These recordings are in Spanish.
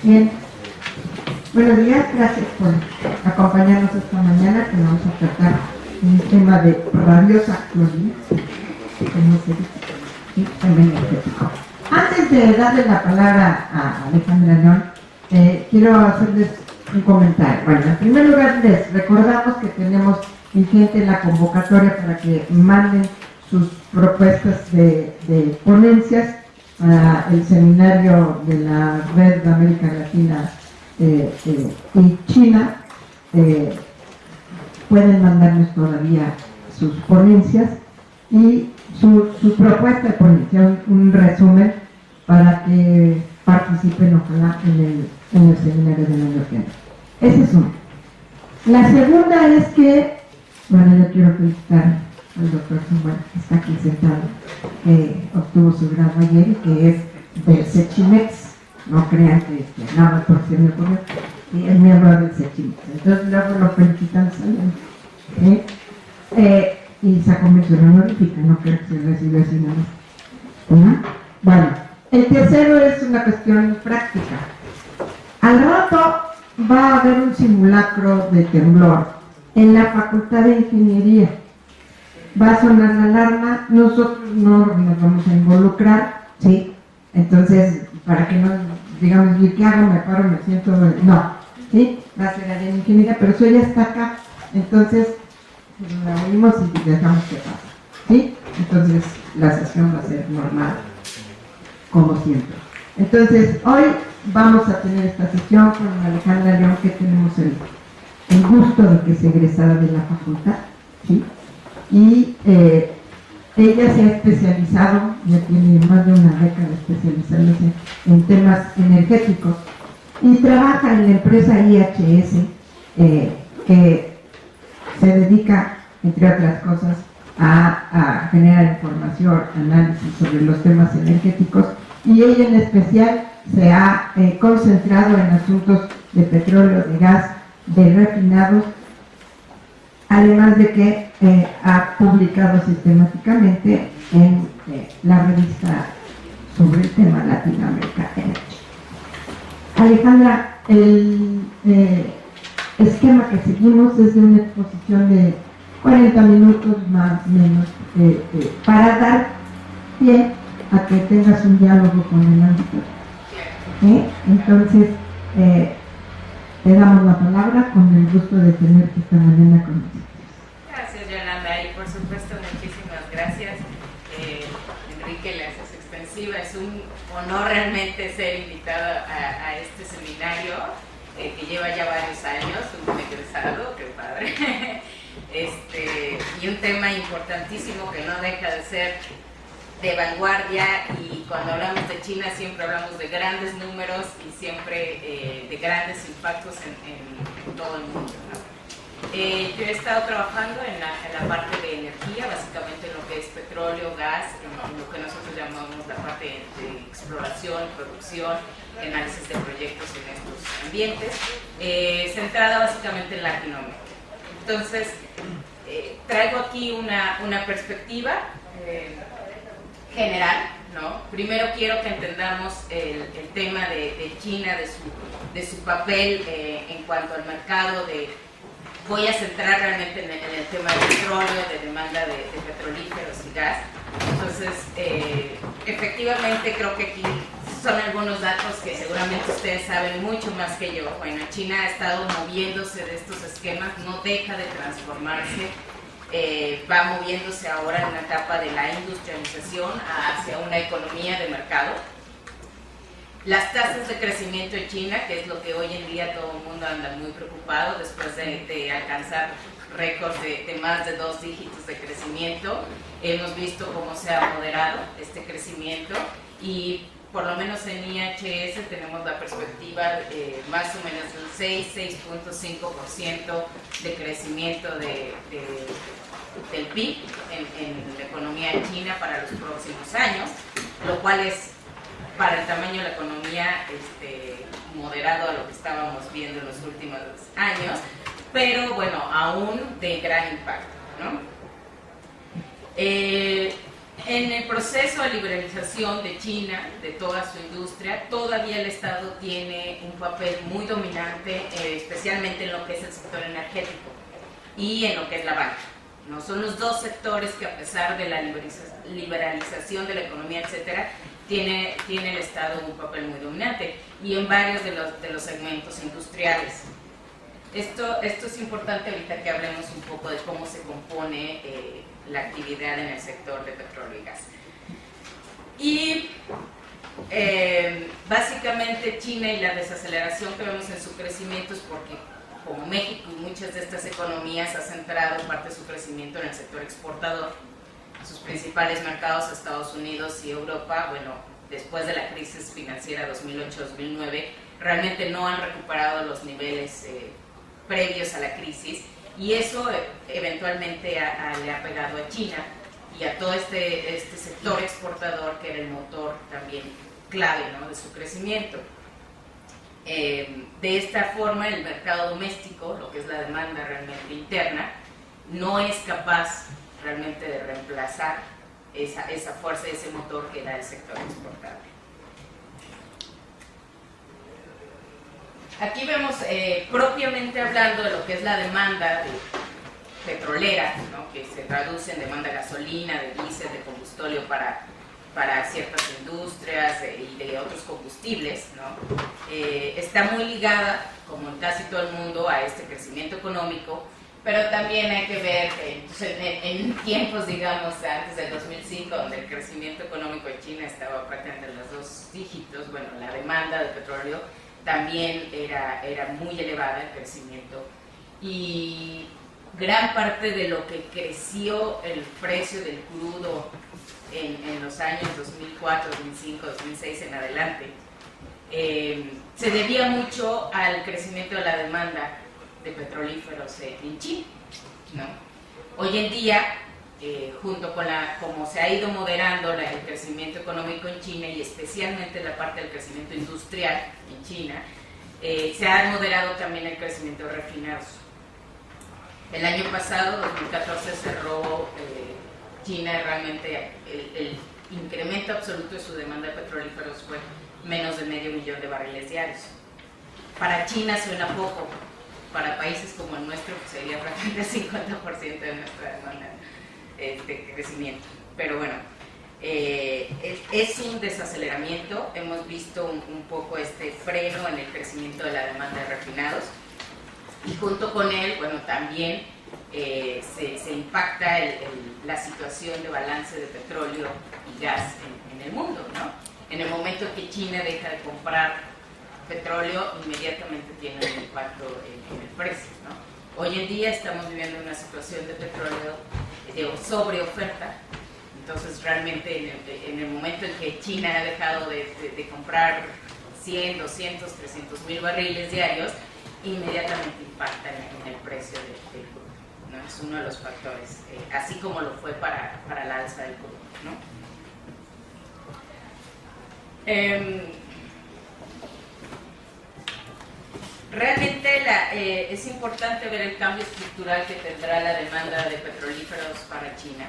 Bien, buenos días, gracias por acompañarnos esta mañana, que vamos a tratar un tema de rabiosa actualidad, como se dice, y también energético. Antes de darle la palabra a Alejandra León, quiero hacerles un comentario. Bueno, en primer lugar les recordamos que tenemos vigente la convocatoria para que manden sus propuestas de ponencias para el seminario de la Red de América Latina y China. Pueden mandarnos todavía sus ponencias y su propuesta de ponencia, un resumen para que participen ojalá en el seminario del año que viene. Ese es uno. La segunda es que, bueno, yo quiero felicitar al doctor Samuel, que está aquí sentado, que obtuvo su grado ayer y que es del CECHIMEX. No crean que nada más por ser mi ocurrió, y es miembro del CECHIMEX. Entonces luego lo felicitan saliendo. Y sacó mención honorífica, no creo que se recibió así nada más. Bueno, el tercero es una cuestión práctica. Al rato va a haber un simulacro de temblor en la Facultad de Ingeniería. Va a sonar la alarma, nosotros no nos vamos a involucrar, ¿sí? Entonces, para que no digamos, ¿y qué hago? Me paro, me siento, no, ¿sí? Va a ser área de ingeniería, pero eso ya está acá, entonces la oímos y dejamos que pase, ¿sí? Entonces la sesión va a ser normal, como siempre. Entonces, hoy vamos a tener esta sesión con Alejandra León, que tenemos el gusto de que es egresada de la facultad, ¿sí? Y ella se ha especializado, ya tiene más de una década especializándose en temas energéticos y trabaja en la empresa IHS, que se dedica, entre otras cosas, a generar información, análisis sobre los temas energéticos, y ella en especial se ha concentrado en asuntos de petróleo, de gas, de refinados, además de que ha publicado sistemáticamente en la revista sobre el tema Latinoamérica Energy. Alejandra, el esquema que seguimos es de una exposición de 40 minutos más o menos, para dar pie a que tengas un diálogo con el ámbito. Entonces, te damos la palabra con el gusto de tenerte esta mañana con nosotros. Gracias, Yolanda, y por supuesto muchísimas gracias. Enrique, le haces extensiva. Es un honor realmente ser invitada a este seminario que lleva ya varios años, un egresado, qué padre. Y un tema importantísimo que no deja de ser de vanguardia, y cuando hablamos de China siempre hablamos de grandes números y siempre de grandes impactos en todo el mundo, ¿no? Yo he estado trabajando en la parte de energía, básicamente en lo que es petróleo, gas, en lo que nosotros llamamos la parte de exploración, producción, análisis de proyectos en estos ambientes, centrada básicamente en Latinoamérica. Entonces, traigo aquí una perspectiva general, ¿no? Primero quiero que entendamos el tema de China, de su papel en cuanto al mercado voy a centrar realmente en el tema de petróleo, de demanda de petrolíferos y gas. Entonces, efectivamente creo que aquí son algunos datos que seguramente ustedes saben mucho más que yo. Bueno, China ha estado moviéndose de estos esquemas, no deja de transformarse. Va moviéndose ahora en una etapa de la industrialización hacia una economía de mercado. Las tasas de crecimiento en China, que es lo que hoy en día todo el mundo anda muy preocupado después de alcanzar récords de más de 2 dígitos de crecimiento, hemos visto cómo se ha moderado este crecimiento, y por lo menos en IHS tenemos la perspectiva más o menos de un 6.5% de crecimiento del PIB en la economía china para los próximos años, lo cual es, para el tamaño de la economía, moderado a lo que estábamos viendo en los últimos años, pero bueno, aún de gran impacto, ¿no? En el proceso de liberalización de China, de toda su industria, todavía el Estado tiene un papel muy dominante, especialmente en lo que es el sector energético y en lo que es la banca, ¿no? Son los dos sectores que, a pesar de la liberalización de la economía, etcétera, tiene el Estado un papel muy dominante, y en varios de los segmentos industriales. Esto es importante ahorita que hablemos un poco de cómo se compone la actividad en el sector de petróleo y gas. Y básicamente China y la desaceleración que vemos en su crecimiento es porque, como México y muchas de estas economías, ha centrado parte de su crecimiento en el sector exportador. Sus principales mercados, Estados Unidos y Europa, bueno, después de la crisis financiera 2008-2009, realmente no han recuperado los niveles previos a la crisis, y eso eventualmente le ha pegado a China y a todo este sector exportador, que era el motor también clave, ¿no?, de su crecimiento. De esta forma, el mercado doméstico, lo que es la demanda realmente interna, no es capaz realmente de reemplazar esa fuerza, ese motor que da el sector exportable. Aquí vemos, propiamente hablando, de lo que es la demanda petrolera, ¿no?, que se traduce en demanda de gasolina, de diésel, de combustible para ciertas industrias y de otros combustibles, ¿no? Está muy ligada, como en casi todo el mundo, a este crecimiento económico, pero también hay que ver que en tiempos, digamos, antes del 2005, donde el crecimiento económico de China estaba prácticamente en los 2 dígitos, bueno, la demanda de petróleo también era muy elevada, el crecimiento, y gran parte de lo que creció el precio del crudo en los años 2004, 2005, 2006 en adelante, se debía mucho al crecimiento de la demanda de petrolíferos en China, ¿no? Hoy en día, junto con como se ha ido moderando el crecimiento económico en China, y especialmente la parte del crecimiento industrial en China, se ha moderado también el crecimiento de refinados. El año pasado, 2014, cerró China realmente el incremento absoluto de su demanda de petrolíferos fue menos de 500,000 de barriles diarios. Para China suena poco, para países como el nuestro pues sería prácticamente el 50% de nuestra demanda de crecimiento. Pero bueno, es un desaceleramiento. Hemos visto un poco este freno en el crecimiento de la demanda de refinados, y junto con él, bueno, también se impacta la situación de balance de petróleo y gas en el mundo, ¿no? En el momento que China deja de comprar petróleo, inmediatamente tiene un impacto en el precio, ¿no? Hoy en día estamos viviendo una situación de petróleo de sobreoferta. Entonces realmente en el momento en que China ha dejado de comprar 100, 200, 300,000 barriles diarios, inmediatamente impacta en el precio del crudo, ¿no? Es uno de los factores, así como lo fue para la alza del crudo, ¿no? Realmente es importante ver el cambio estructural que tendrá la demanda de petrolíferos para China.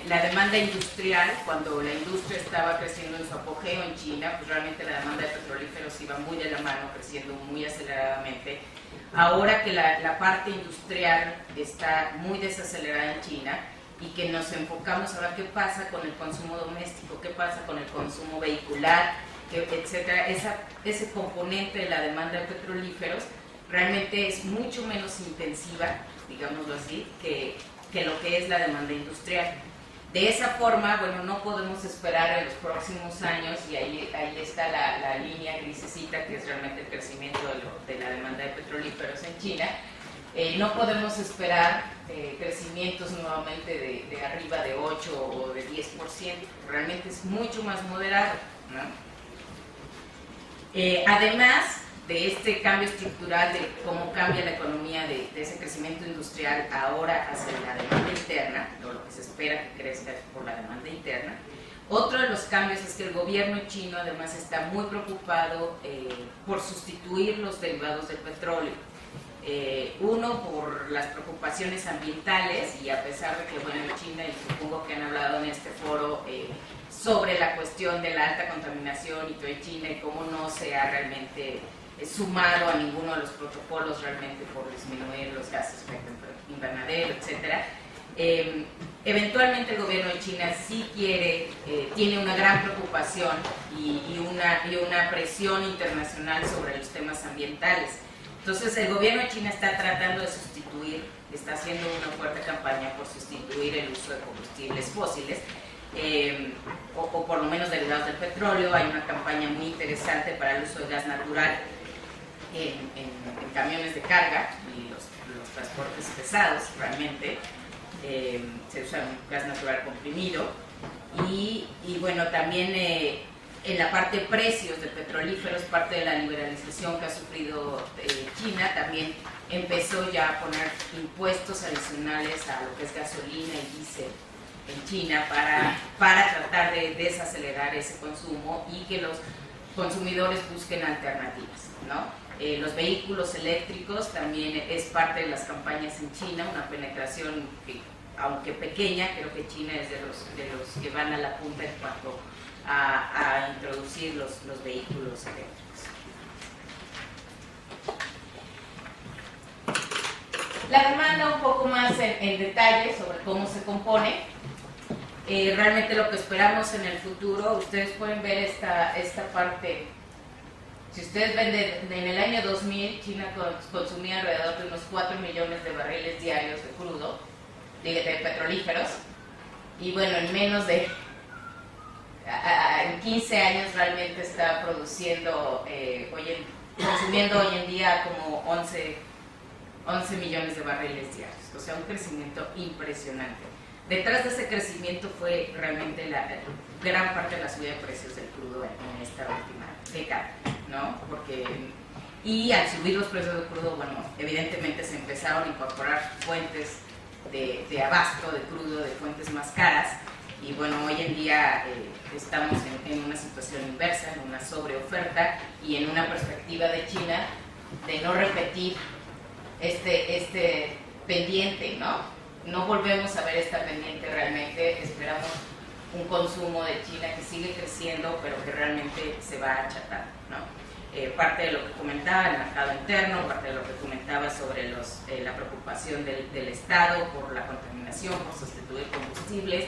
La demanda industrial, cuando la industria estaba creciendo en su apogeo en China, pues realmente la demanda de petrolíferos iba muy de la mano, creciendo muy aceleradamente. Ahora que la parte industrial está muy desacelerada en China, y que nos enfocamos ahora qué pasa con el consumo doméstico, qué pasa con el consumo vehicular, etcétera, ese componente de la demanda de petrolíferos realmente es mucho menos intensiva, digámoslo así, que lo que es la demanda industrial. De esa forma, bueno, no podemos esperar en los próximos años, y ahí está la línea grisecita, que es realmente el crecimiento de la demanda de petrolíferos en China. No podemos esperar crecimientos nuevamente de arriba de 8 o de 10%, realmente es mucho más moderado, ¿no? Además de este cambio estructural, de cómo cambia la economía de ese crecimiento industrial ahora hacia la demanda interna, o lo que se espera que crezca por la demanda interna, otro de los cambios es que el gobierno chino además está muy preocupado por sustituir los derivados del petróleo. Uno, por las preocupaciones ambientales, y a pesar de que, bueno, en China, y supongo que han hablado en este foro sobre la cuestión de la alta contaminación y todo en China y cómo no se ha realmente sumado a ninguno de los protocolos realmente por disminuir los gases de efecto invernadero, etcétera. Eventualmente el gobierno de China sí quiere, tiene una gran preocupación y una presión internacional sobre los temas ambientales. Entonces el gobierno de China está tratando de sustituir, está haciendo una fuerte campaña por sustituir el uso de combustibles fósiles, o por lo menos derivados del petróleo. Hay una campaña muy interesante para el uso de gas natural en camiones de carga y los transportes pesados realmente. Se usa un gas natural comprimido y bueno, también en la parte de precios de petrolíferos, parte de la liberalización que ha sufrido China, también empezó ya a poner impuestos adicionales a lo que es gasolina y diésel en China para tratar de desacelerar ese consumo y que los consumidores busquen alternativas, ¿no? Los vehículos eléctricos también es parte de las campañas en China, una penetración que, aunque pequeña, creo que China es de los que van a la punta en cuanto a introducir los vehículos eléctricos. La demanda un poco más en detalle sobre cómo se compone. Realmente lo que esperamos en el futuro, ustedes pueden ver esta parte. Si ustedes ven en el año 2000, China consumía alrededor de unos 4 millones de barriles diarios de crudo, de petrolíferos, y bueno, en menos de en 15 años realmente está produciendo, consumiendo hoy en día como 11 millones de barriles diarios, o sea, un crecimiento impresionante. Detrás de ese crecimiento fue realmente la gran parte de la subida de precios del crudo en esta última década, ¿no? Y al subir los precios del crudo, bueno, evidentemente se empezaron a incorporar fuentes de abasto de crudo, de fuentes más caras, y bueno, hoy en día estamos en una situación inversa, en una sobreoferta y en una perspectiva de China de no repetir este pendiente, ¿no? No volvemos a ver esta pendiente realmente, esperamos un consumo de China que sigue creciendo, pero que realmente se va achatando, ¿no? Parte de lo que comentaba el mercado interno, parte de lo que comentaba sobre la preocupación del Estado por la contaminación, por sustituir combustibles,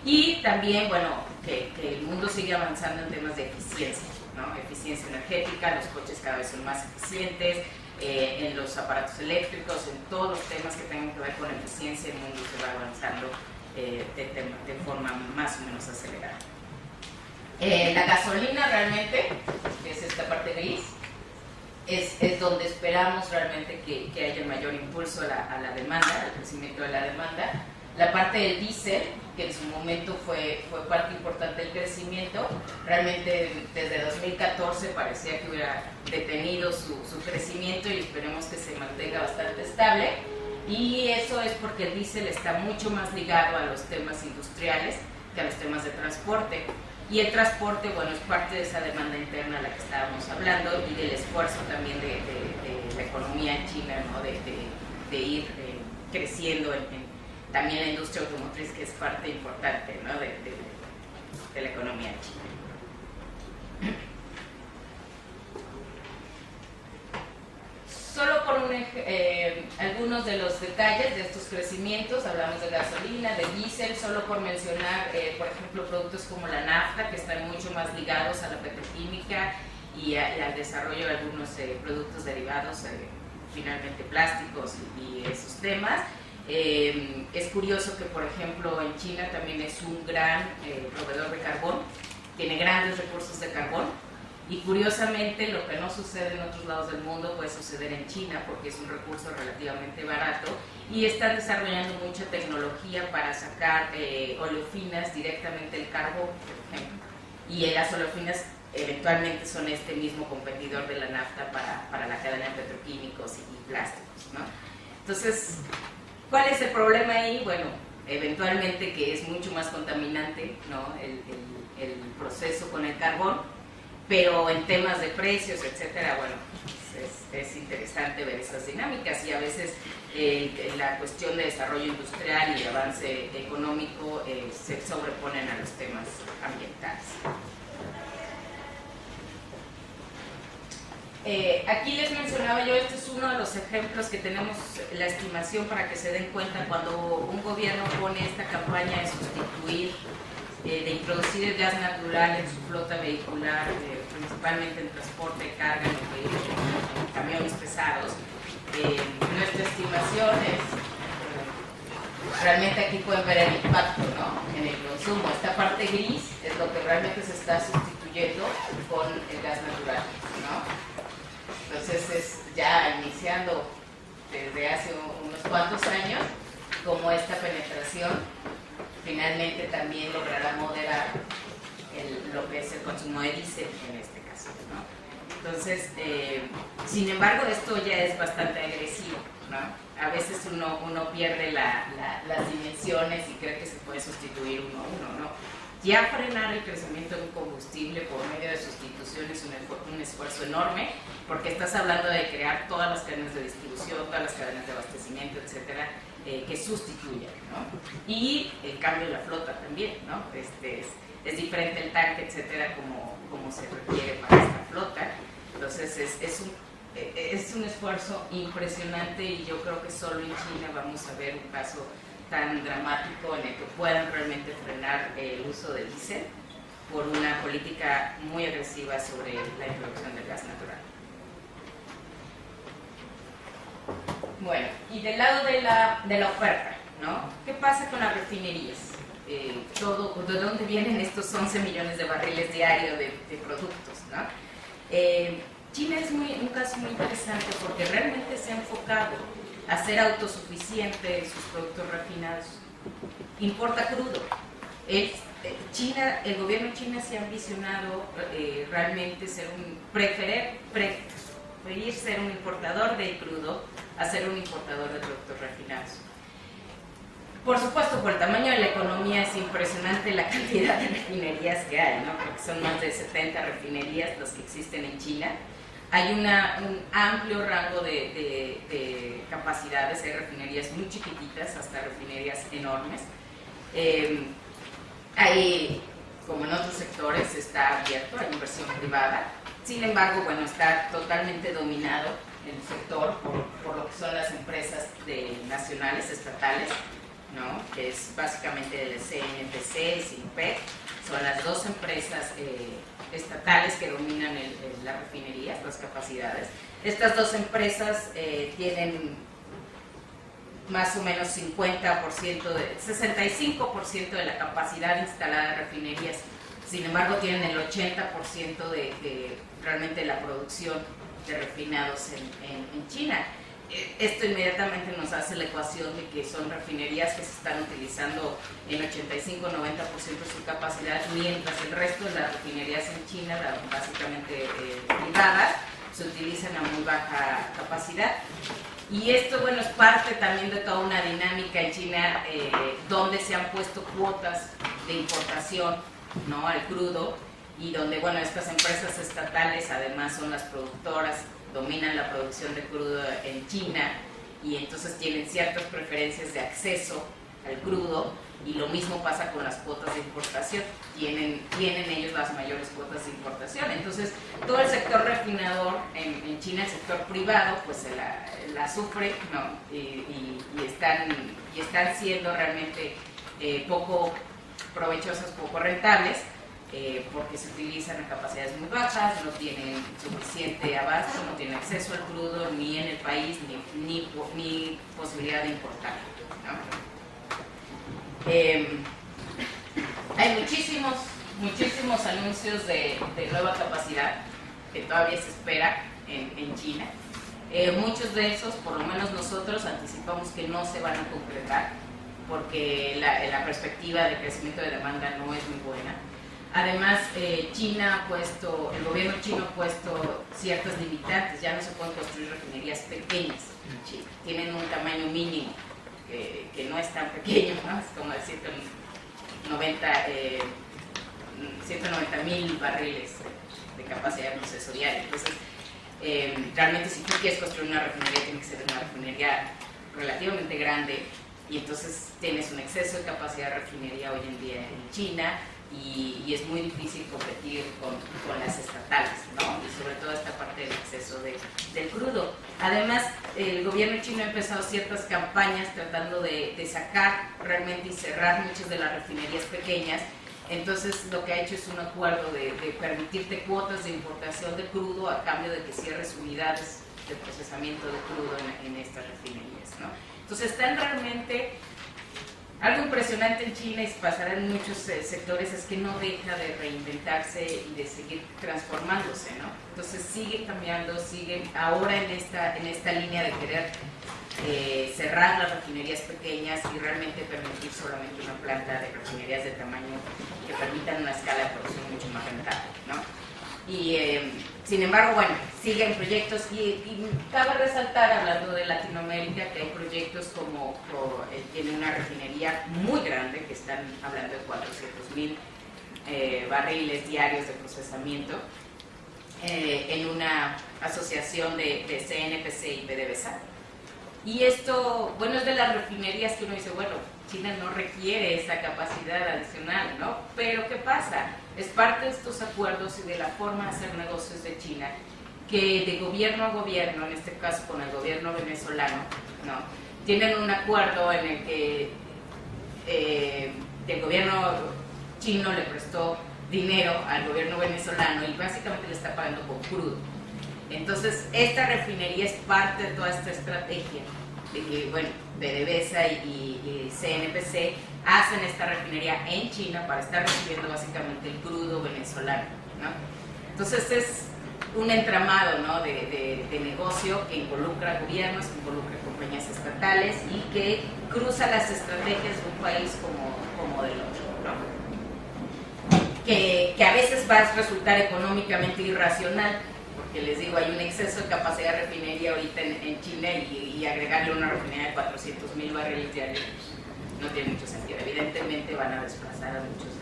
y también, bueno, que el mundo sigue avanzando en temas de eficiencia, ¿no? Eficiencia energética, los coches cada vez son más eficientes, en los aparatos eléctricos, en todos los temas que tengan que ver con eficiencia, el mundo se va avanzando de forma más o menos acelerada. La gasolina realmente, que es esta parte gris, es donde esperamos realmente que haya el mayor impulso a la demanda, al crecimiento de la demanda. La parte del diésel, que en su momento fue parte importante del crecimiento, realmente desde 2014 parecía que hubiera detenido su crecimiento y esperemos que se mantenga bastante estable. Y eso es porque el diésel está mucho más ligado a los temas industriales que a los temas de transporte. Y el transporte, bueno, es parte de esa demanda interna a la que estábamos hablando y del esfuerzo también de la economía en China, ¿no? de ir creciendo también la industria automotriz, que es parte importante, ¿no? de la economía en China. Solo por algunos de los detalles de estos crecimientos, hablamos de gasolina, de diésel, solo por mencionar, por ejemplo, productos como la nafta, que están mucho más ligados a la petroquímica y al desarrollo de algunos productos derivados, finalmente plásticos y esos temas. Es curioso que, por ejemplo, en China también es un gran proveedor de carbón, tiene grandes recursos de carbón. Y curiosamente, lo que no sucede en otros lados del mundo puede suceder en China porque es un recurso relativamente barato y están desarrollando mucha tecnología para sacar oleofinas directamente del carbón, por ejemplo. Y las oleofinas eventualmente son este mismo competidor de la nafta para la cadena de petroquímicos y plásticos, ¿no? Entonces, ¿cuál es el problema ahí? Bueno, eventualmente que es mucho más contaminante, ¿no? el proceso con el carbón. pero en temas de precios, etcétera, bueno, es interesante ver esas dinámicas y a veces la cuestión de desarrollo industrial y de avance económico se sobreponen a los temas ambientales. Aquí les mencionaba yo, este es uno de los ejemplos que tenemos la estimación para que se den cuenta cuando un gobierno pone esta campaña de sustituir, de introducir el gas natural en su flota vehicular, principalmente en transporte de carga, en camiones pesados. Nuestra estimación es, realmente aquí pueden ver el impacto, ¿no?, en el consumo. Esta parte gris es lo que realmente se está sustituyendo con el gas natural, ¿no? Entonces es ya iniciando desde hace unos cuantos años como esta penetración finalmente también logrará moderar lo que es el consumo de diésel en este caso, ¿no? Entonces, sin embargo, esto ya es bastante agresivo, ¿no? A veces uno pierde las dimensiones y cree que se puede sustituir uno a uno, ¿no? Ya frenar el crecimiento de un combustible por medio de sustitución es un esfuerzo enorme, porque estás hablando de crear todas las cadenas de distribución, todas las cadenas de abastecimiento, etcétera, que sustituyan, ¿no? Y el cambio de la flota también, ¿no? Es diferente el tanque, etcétera, como se requiere para esta flota. Entonces es un esfuerzo impresionante y yo creo que solo en China vamos a ver un caso tan dramático en el que puedan realmente frenar el uso del diésel por una política muy agresiva sobre la introducción del gas natural. Bueno, y del lado de la oferta, ¿no? ¿Qué pasa con las refinerías? ¿De dónde vienen estos 11 millones de barriles diarios de productos, ¿no? China es un caso muy interesante porque realmente se ha enfocado a ser autosuficiente en sus productos refinados. Importa crudo. El gobierno chino se ha ambicionado realmente preferir ser un importador de crudo a ser un importador de productos refinados. Por supuesto, por el tamaño de la economía es impresionante la cantidad de refinerías que hay, ¿no? Porque son más de 70 refinerías las que existen en China. Hay un amplio rango de capacidades, hay refinerías muy chiquititas hasta refinerías enormes. Hay, como en otros sectores, está abierto, hay inversión privada. Sin embargo, bueno, está totalmente dominado el sector por lo que son las empresas nacionales, estatales, ¿no? Que es básicamente el CNPC, Sinopec, son las dos empresas estatales que dominan las refinerías, las capacidades. Estas dos empresas tienen más o menos 65% de la capacidad instalada de refinerías. Sin embargo, tienen el 80% de realmente la producción de refinados en China. Esto inmediatamente nos hace la ecuación de que son refinerías que se están utilizando en 85-90% de su capacidad, mientras el resto de las refinerías en China, básicamente privadas, se utilizan a muy baja capacidad. Y esto, bueno, es parte también de toda una dinámica en China donde se han puesto cuotas de importación, ¿no?, al crudo, y donde, bueno, estas empresas estatales además son las productoras, dominan la producción de crudo en China y entonces tienen ciertas preferencias de acceso al crudo, y lo mismo pasa con las cuotas de importación, tienen ellos las mayores cuotas de importación. Entonces todo el sector refinador en China, el sector privado, pues la sufre, ¿no? y están siendo realmente poco provechosas, poco rentables, porque se utilizan a capacidades muy bajas, no tienen suficiente abasto, no tienen acceso al crudo ni en el país ni posibilidad de importarlo, ¿no? Hay muchísimos anuncios de nueva capacidad que todavía se espera en China. Muchos de esos, por lo menos nosotros, anticipamos que no se van a concretar porque la perspectiva de crecimiento de demanda no es muy buena. Además, el gobierno chino ha puesto ciertas limitantes, ya no se pueden construir refinerías pequeñas en China, tienen un tamaño mínimo que no es tan pequeño, ¿no? Es como decir 190.000 barriles de capacidad de proceso diario. Entonces, realmente si tú quieres construir una refinería, tiene que ser una refinería relativamente grande, y entonces tienes un exceso de capacidad de refinería hoy en día en China, y es muy difícil competir con las estatales, ¿no? Y sobre todo esta parte del exceso del crudo. Además, el gobierno chino ha empezado ciertas campañas tratando de sacar realmente y cerrar muchas de las refinerías pequeñas. Entonces, lo que ha hecho es un acuerdo de permitirte cuotas de importación de crudo a cambio de que cierres unidades de procesamiento de crudo en estas refinerías, ¿no? Entonces, están realmente... Algo impresionante en China, y pasará en muchos sectores, es que no deja de reinventarse y de seguir transformándose, ¿no? Entonces sigue cambiando, sigue ahora en esta línea de querer cerrar las refinerías pequeñas y realmente permitir solamente una planta de refinerías de tamaño que permitan una escala de producción mucho más rentable, ¿no? Y sin embargo, bueno, siguen proyectos y cabe resaltar, hablando de Latinoamérica, que hay proyectos como tiene una refinería muy grande, que están hablando de 400,000 barriles diarios de procesamiento, en una asociación de CNPC y PDVSA. Y esto, bueno, es de las refinerías que uno dice, bueno, China no requiere esa capacidad adicional, ¿no? Pero ¿qué pasa? Es parte de estos acuerdos y de la forma de hacer negocios de China, que de gobierno a gobierno, en este caso con el gobierno venezolano, ¿no? Tienen un acuerdo en el que el gobierno chino le prestó dinero al gobierno venezolano y básicamente le está pagando con crudo. Entonces, esta refinería es parte de toda esta estrategia. Bueno, PDVSA y CNPC hacen esta refinería en China para estar recibiendo básicamente el crudo venezolano, ¿no? Entonces, es un entramado, ¿no?, de negocio que involucra gobiernos, que involucra compañías estatales y que cruza las estrategias de un país como del otro, ¿no? Que a veces va a resultar económicamente irracional, porque les digo, hay un exceso de capacidad de refinería ahorita en China, y agregarle una refinería de 400,000 barriles diarios no tiene mucho sentido. Evidentemente van a desplazar a muchos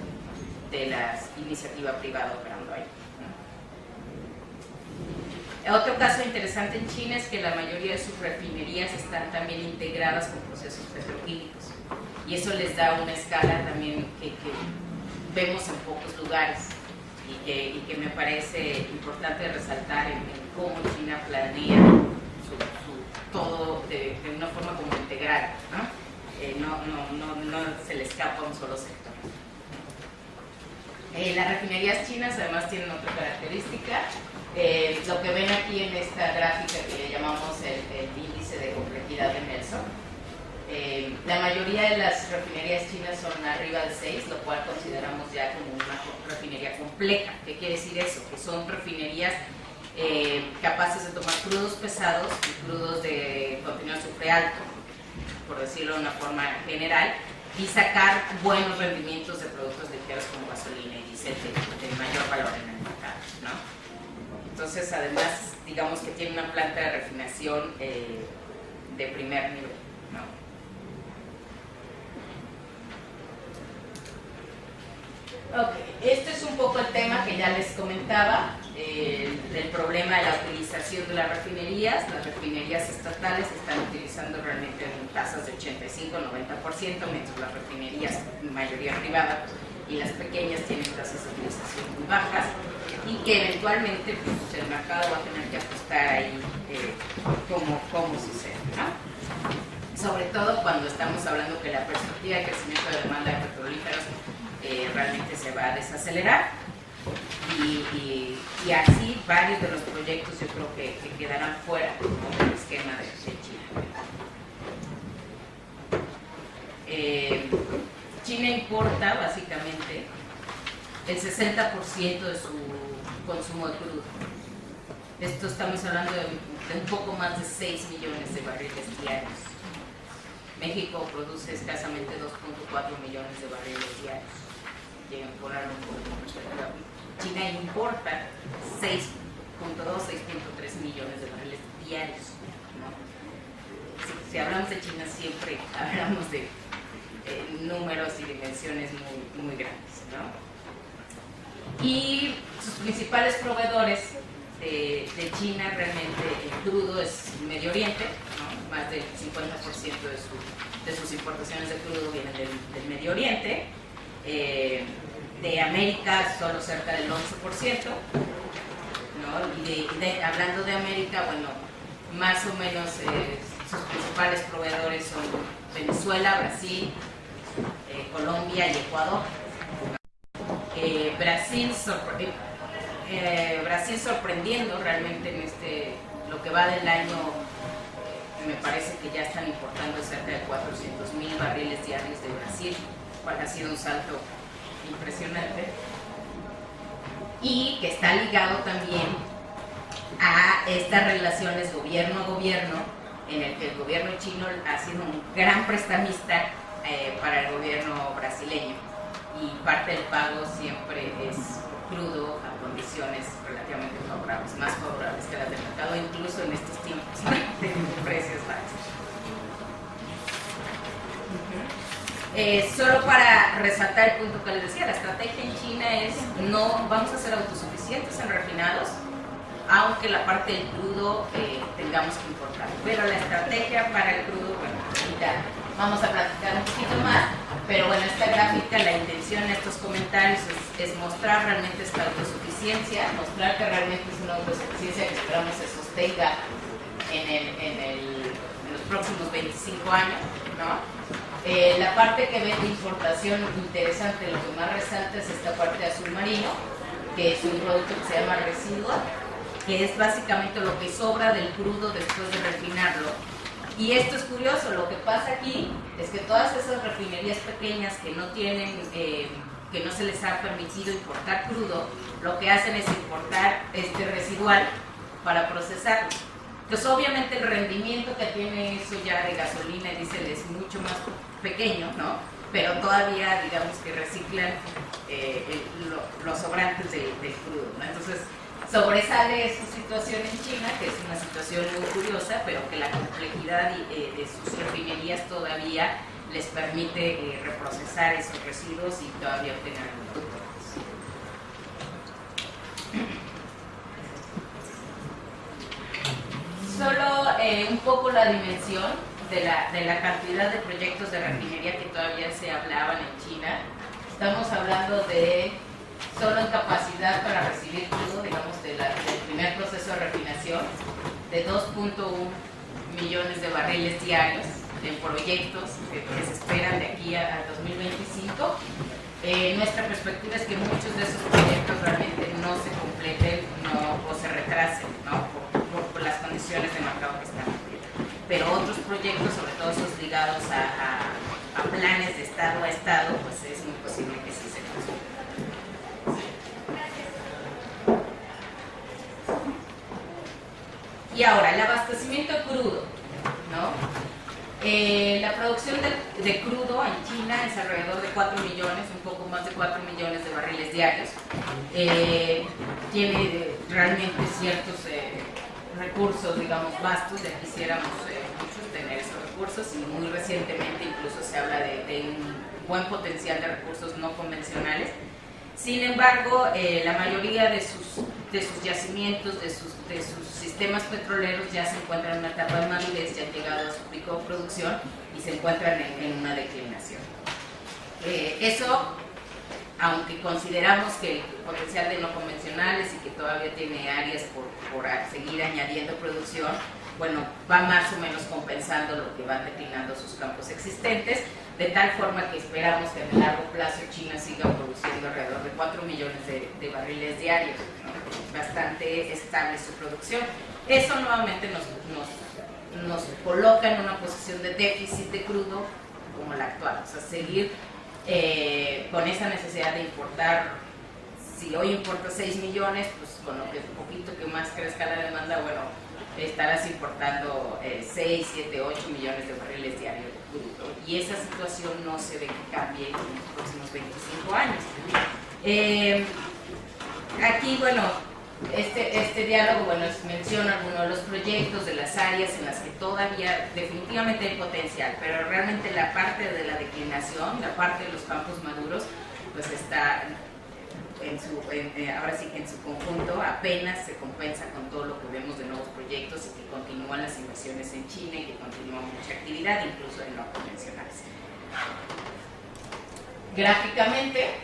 de la iniciativa privada operando ahí, ¿no? Otro caso interesante en China es que la mayoría de sus refinerías están también integradas con procesos petroquímicos, y eso les da una escala también que vemos en pocos lugares, y que me parece importante resaltar en cómo China planea todo de una forma como integral, ¿no? No se le escapa a un solo sector. Las refinerías chinas además tienen otra característica. Lo que ven aquí en esta gráfica, que le llamamos el índice de complejidad de Nelson, la mayoría de las refinerías chinas son arriba de 6, lo cual consideramos ya como una refinería compleja. ¿Qué quiere decir eso? Que son refinerías capaces de tomar crudos pesados y crudos de contenido de azufre alto, por decirlo de una forma general, y sacar buenos rendimientos de productos ligeros como gasolina y diésel de mayor valor en el mercado, ¿no? Entonces, además, digamos que tiene una planta de refinación de primer nivel, ¿no? Ok, este es un poco el tema que ya les comentaba, del problema de la utilización de las refinerías. Las refinerías estatales están utilizando realmente en tasas de 85-90%, mientras las refinerías, mayoría privada, y las pequeñas tienen tasas de utilización muy bajas, y que eventualmente pues, el mercado va a tener que ajustar ahí cómo sucede, ¿no? Sobre todo cuando estamos hablando que la perspectiva de crecimiento de demanda de petrolíferos realmente se va a desacelerar, y así varios de los proyectos yo creo que quedarán fuera del esquema de China. China importa básicamente el 60% de su consumo de crudo. Esto estamos hablando de un poco más de 6 millones de barriles diarios. México produce escasamente 2.4 millones de barriles diarios. Quieren ponerlo un poco en perspectiva. China importa 6.2, 6.3 millones de barriles diarios, ¿no? Si hablamos de China, siempre hablamos de números y dimensiones muy, muy grandes, ¿no? y sus principales proveedores de China realmente el crudo es Medio Oriente, ¿no? Más del 50% de sus importaciones de crudo vienen del Medio Oriente, de América solo cerca del 11%, ¿no? Y hablando de América, bueno, más o menos sus principales proveedores son Venezuela, Brasil, Colombia y Ecuador. Brasil sorprendiendo realmente en lo que va del año, me parece que ya están importando cerca de 400,000 barriles diarios de Brasil, cual ha sido un salto impresionante, y que está ligado también a estas relaciones gobierno a gobierno, en el que el gobierno chino ha sido un gran prestamista para el gobierno brasileño, y parte del pago siempre es crudo a condiciones relativamente favorables, más favorables que las del mercado, incluso en estos tiempos de precios bajos. Solo para resaltar el punto que les decía, la estrategia en China es no vamos a ser autosuficientes en refinados, aunque la parte del crudo tengamos que importar. Pero la estrategia para el crudo, bueno, ahorita vamos a platicar un poquito más, pero bueno, esta gráfica, la intención de estos comentarios es mostrar realmente esta autosuficiencia, mostrar que realmente es una autosuficiencia que esperamos se sostenga en los próximos 25 años, ¿no? La parte que ven de importación interesante, lo que más resalta es esta parte de azul marino, que es un producto que se llama residuo, que es básicamente lo que sobra del crudo después de refinarlo. Y esto es curioso, lo que pasa aquí es que todas esas refinerías pequeñas que no tienen, que no se les ha permitido importar crudo, lo que hacen es importar este residual para procesarlo. Entonces obviamente el rendimiento que tiene eso ya de gasolina y diésel es mucho más pequeño, ¿no? Pero todavía digamos que reciclan los sobrantes del crudo, ¿no? Entonces sobresale esta situación en China, que es una situación muy curiosa, pero que la complejidad de sus refinerías todavía les permite reprocesar esos residuos y todavía obtener un producto. Solo un poco la dimensión de la cantidad de proyectos de refinería que todavía se hablaban en China. Estamos hablando de solo en capacidad para recibir crudo, digamos, del primer proceso de refinación, de 2.1 millones de barriles diarios en proyectos que se esperan de aquí al 2025. Nuestra perspectiva es que muchos de esos proyectos realmente no se completen o se retrasen, ¿no? por las condiciones de mercado que están viviendo. Pero otros proyectos, sobre todo esos ligados a planes de estado a estado, pues es muy posible que sí se consigan. Y ahora, el abastecimiento crudo, ¿no? La producción de crudo en China es alrededor de 4 millones, un poco más de 4 millones de barriles diarios. Tiene realmente ciertos recursos, digamos, vastos, ya quisiéramos muchos tener esos recursos, y muy recientemente incluso se habla de un buen potencial de recursos no convencionales. Sin embargo, la mayoría de sus yacimientos, de sus sistemas petroleros ya se encuentran en una etapa de madurez, ya han llegado a su pico de producción y se encuentran en una declinación. Eso, aunque consideramos que el potencial de no convencionales y que todavía tiene áreas por seguir añadiendo producción, bueno, va más o menos compensando lo que van declinando sus campos existentes, de tal forma que esperamos que a largo plazo China siga produciendo alrededor de 4 millones de barriles diarios, ¿no? Bastante estable su producción. Eso nuevamente nos coloca en una posición de déficit de crudo como la actual, o sea, seguir con esa necesidad de importar. Si hoy importas 6 millones, pues con lo que poquito que más crezca la demanda, bueno, estarás importando 6, 7, 8 millones de barriles diarios de crudo. Y esa situación no se ve que cambie en los próximos 25 años. Aquí, bueno, este diálogo, bueno, menciona algunos de los proyectos, de las áreas en las que todavía definitivamente hay potencial, pero realmente la parte de la declinación, la parte de los campos maduros, pues está ahora sí que en su conjunto apenas se compensa con todo lo que vemos de nuevos proyectos y que continúan las inversiones en China y que continúa mucha actividad, incluso en no convencionales. Gráficamente,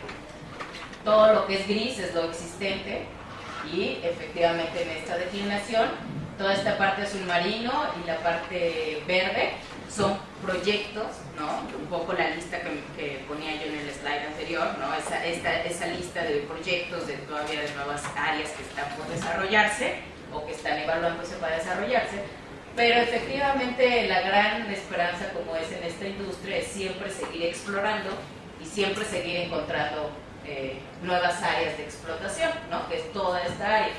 todo lo que es gris es lo existente y efectivamente en esta declinación, toda esta parte azul marino y la parte verde son proyectos, ¿no? Un poco la lista que ponía yo en el slide anterior, ¿no? Esa lista de proyectos todavía de nuevas áreas que están por desarrollarse o que están evaluándose para desarrollarse, pero efectivamente la gran esperanza, como es en esta industria, es siempre seguir explorando y siempre seguir encontrando nuevas áreas de explotación, ¿no? Que es toda esta área,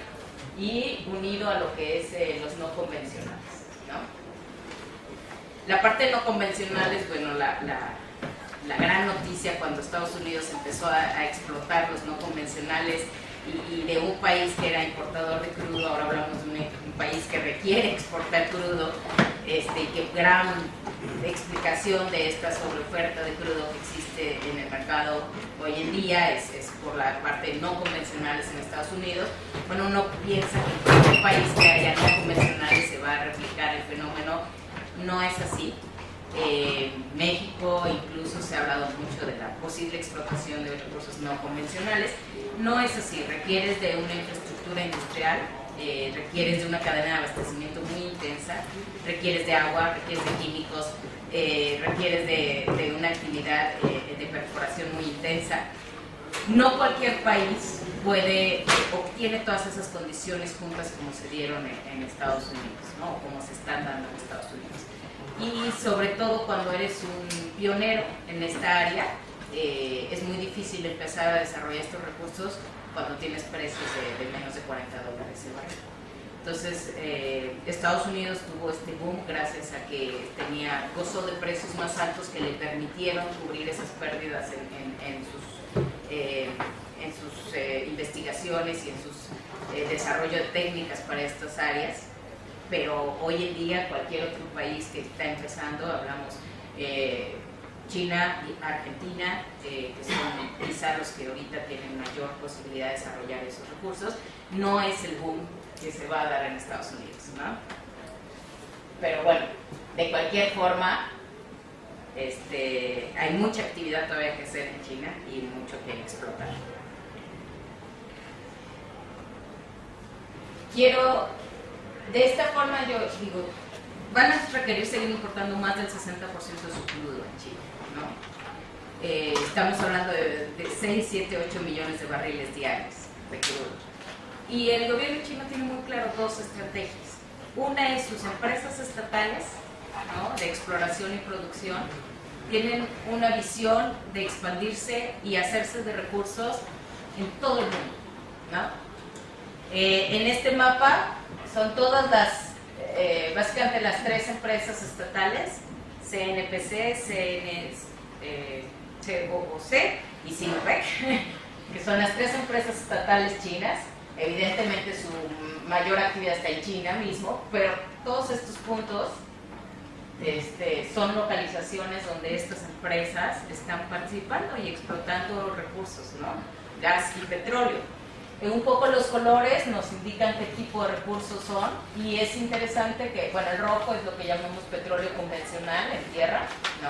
y unido a lo que es los no convencionales, ¿no? La parte no convencional es, bueno, la gran noticia cuando Estados Unidos empezó a explotar los no convencionales y de un país que era importador de crudo, ahora hablamos de un país que requiere exportar crudo, y que gran explicación de esta sobreoferta de crudo que existe en el mercado hoy en día es por la parte no convencionales en Estados Unidos. Bueno, uno piensa que en cualquier país que haya no convencionales se va a replicar el fenómeno. No es así. México incluso se ha hablado mucho de la posible explotación de recursos no convencionales. No es así, requieres de una infraestructura industrial, requieres de una cadena de abastecimiento muy intensa, requieres de agua, requieres de químicos, requieres de una actividad de perforación muy intensa. No cualquier país obtiene todas esas condiciones juntas como se dieron en Estados Unidos, ¿no? O como se están dando en Estados Unidos. Y sobre todo cuando eres un pionero en esta área, es muy difícil empezar a desarrollar estos recursos cuando tienes precios de menos de $40 el barril. Entonces, Estados Unidos tuvo este boom gracias a que gozó de precios más altos que le permitieron cubrir esas pérdidas en sus investigaciones y en sus desarrollo de técnicas para estas áreas. Pero hoy en día cualquier otro país que está empezando, hablamos China y Argentina, que son quizá los que ahorita tienen mayor posibilidad de desarrollar esos recursos, no es el boom que se va a dar en Estados Unidos, ¿no? Pero bueno, de cualquier forma, hay mucha actividad todavía que hacer en China y mucho que explotar. De esta forma yo digo, van a requerir seguir importando más del 60% de su crudo en China, ¿no? Estamos hablando de 6, 7, 8 millones de barriles diarios de crudo. Y el gobierno chino tiene muy claro dos estrategias. Una es sus empresas estatales, ¿no? De exploración y producción. Tienen una visión de expandirse y hacerse de recursos en todo el mundo, ¿no? En este mapa son todas básicamente las tres empresas estatales, CNPC, COOC y Sinopec, que son las tres empresas estatales chinas. Evidentemente su mayor actividad está en China mismo, pero todos estos puntos son localizaciones donde estas empresas están participando y explotando recursos, ¿no? Gas y petróleo. Un poco los colores nos indican qué tipo de recursos son, y es interesante que, bueno, el rojo es lo que llamamos petróleo convencional en tierra, ¿no?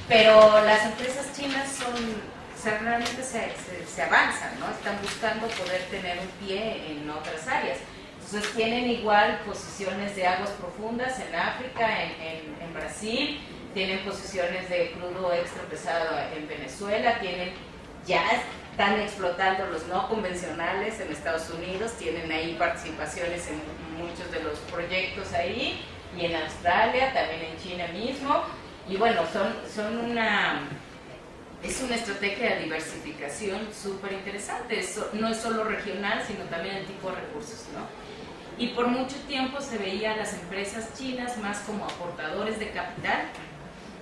Pero las empresas chinas realmente se avanzan, ¿no? Están buscando poder tener un pie en otras áreas. Entonces tienen igual posiciones de aguas profundas en África, en Brasil, tienen posiciones de crudo extra pesado en Venezuela, ya están explotando los no convencionales en Estados Unidos, tienen ahí participaciones en muchos de los proyectos ahí, y en Australia, también en China mismo, y bueno, es una estrategia de diversificación súper interesante. No es solo regional, sino también el tipo de recursos, ¿no? Y por mucho tiempo se veía a las empresas chinas más como aportadores de capital,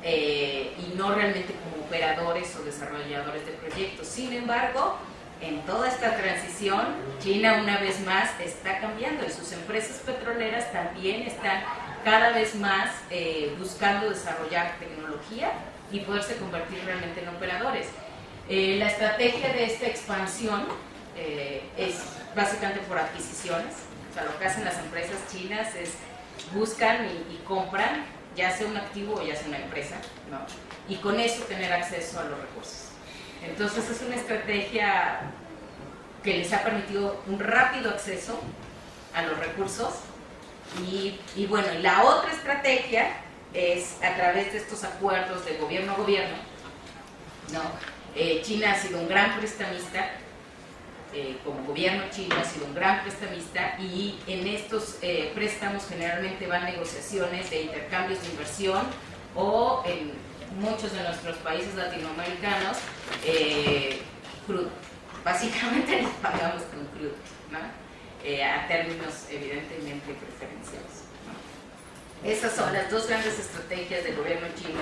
y no realmente como operadores o desarrolladores de proyectos. Sin embargo, en toda esta transición, China una vez más está cambiando, y sus empresas petroleras también están cada vez más buscando desarrollar tecnología y poderse convertir realmente en operadores. La estrategia de esta expansión es básicamente por adquisiciones. O sea, lo que hacen las empresas chinas es buscan y compran, ya sea un activo o ya sea una empresa, ¿no? Y con eso tener acceso a los recursos. Entonces es una estrategia que les ha permitido un rápido acceso a los recursos y bueno, y la otra estrategia es a través de estos acuerdos de gobierno a gobierno, ¿no? China ha sido un gran prestamista, como gobierno chino ha sido un gran prestamista y en estos préstamos generalmente van negociaciones de intercambios de inversión o en muchos de nuestros países latinoamericanos crudo. Básicamente les pagamos con crudo, ¿no? A términos evidentemente preferenciales, ¿no? Esas son las dos grandes estrategias del gobierno chino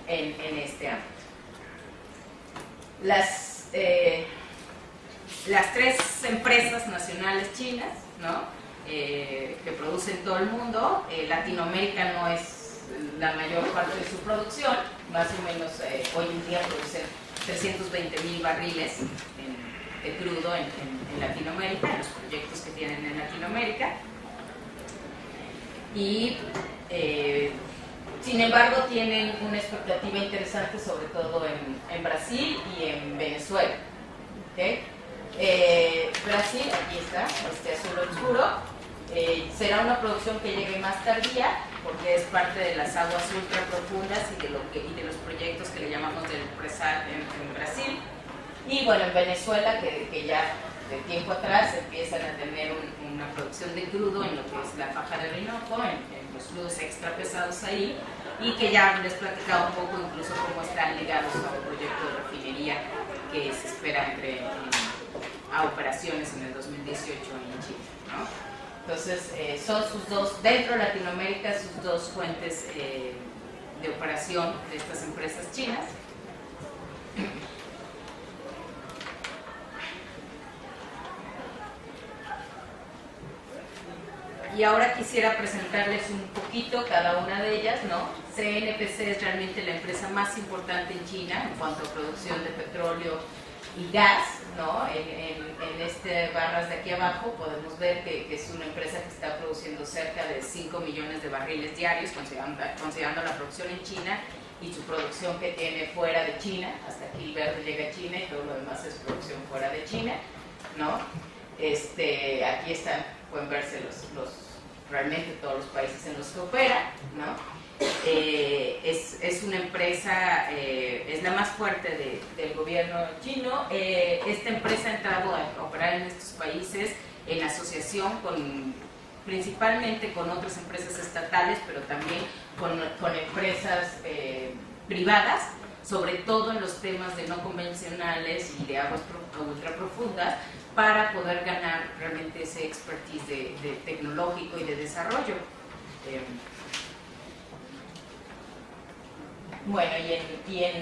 en este ámbito. Las tres empresas nacionales chinas, ¿no? Que producen todo el mundo, Latinoamérica no es la mayor parte de su producción, más o menos hoy en día producen 320,000 barriles de crudo en Latinoamérica, en los proyectos que tienen en Latinoamérica. Y sin embargo tienen una expectativa interesante sobre todo en Brasil y en Venezuela, ¿okay? Brasil, aquí está, este azul oscuro, será una producción que llegue más tardía porque es parte de las aguas ultra profundas y de los proyectos que le llamamos del presal en Brasil. Y bueno, en Venezuela, que ya de tiempo atrás empiezan a tener una producción de crudo en lo que es la faja del Orinoco, en los crudos extra pesados ahí, y que ya les platicaba un poco incluso cómo están ligados a un proyecto de refinería que se espera a operaciones en el 2018 en Chile, ¿no? Entonces, son sus dos, dentro de Latinoamérica, sus dos fuentes de operación de estas empresas chinas. Y ahora quisiera presentarles un poquito cada una de ellas, ¿no? CNPC es realmente la empresa más importante en China en cuanto a producción de petróleo y gas, ¿no? En este barras de aquí abajo podemos ver que es una empresa que está produciendo cerca de 5 millones de barriles diarios, considerando la producción en China y su producción que tiene fuera de China. Hasta aquí el verde llega a China y todo lo demás es producción fuera de China, ¿no? Aquí están, pueden verse realmente todos los países en los que opera, ¿no? Es una empresa, es la más fuerte del gobierno chino. Esta empresa ha entrado a operar en estos países en asociación principalmente con otras empresas estatales, pero también con empresas privadas, sobre todo en los temas de no convencionales y de aguas ultra profundas, para poder ganar realmente ese expertise de tecnológico y de desarrollo. Bueno,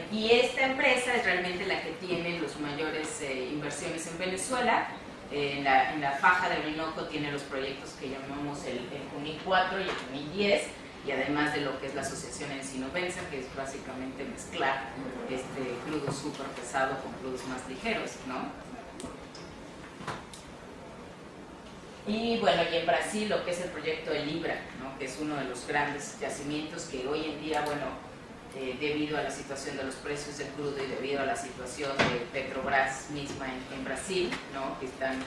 y esta empresa es realmente la que tiene las mayores inversiones en Venezuela. En la faja del Orinoco tiene los proyectos que llamamos el Junín 4 y el Junín 10, y además de lo que es la asociación Encino-Venza, que es básicamente mezclar crudo súper pesado con crudos más ligeros, ¿no? Y bueno, y en Brasil lo que es el proyecto de Libra, ¿no? Que es uno de los grandes yacimientos que hoy en día, bueno, debido a la situación de los precios del crudo y debido a la situación de Petrobras misma en Brasil, ¿no? Que están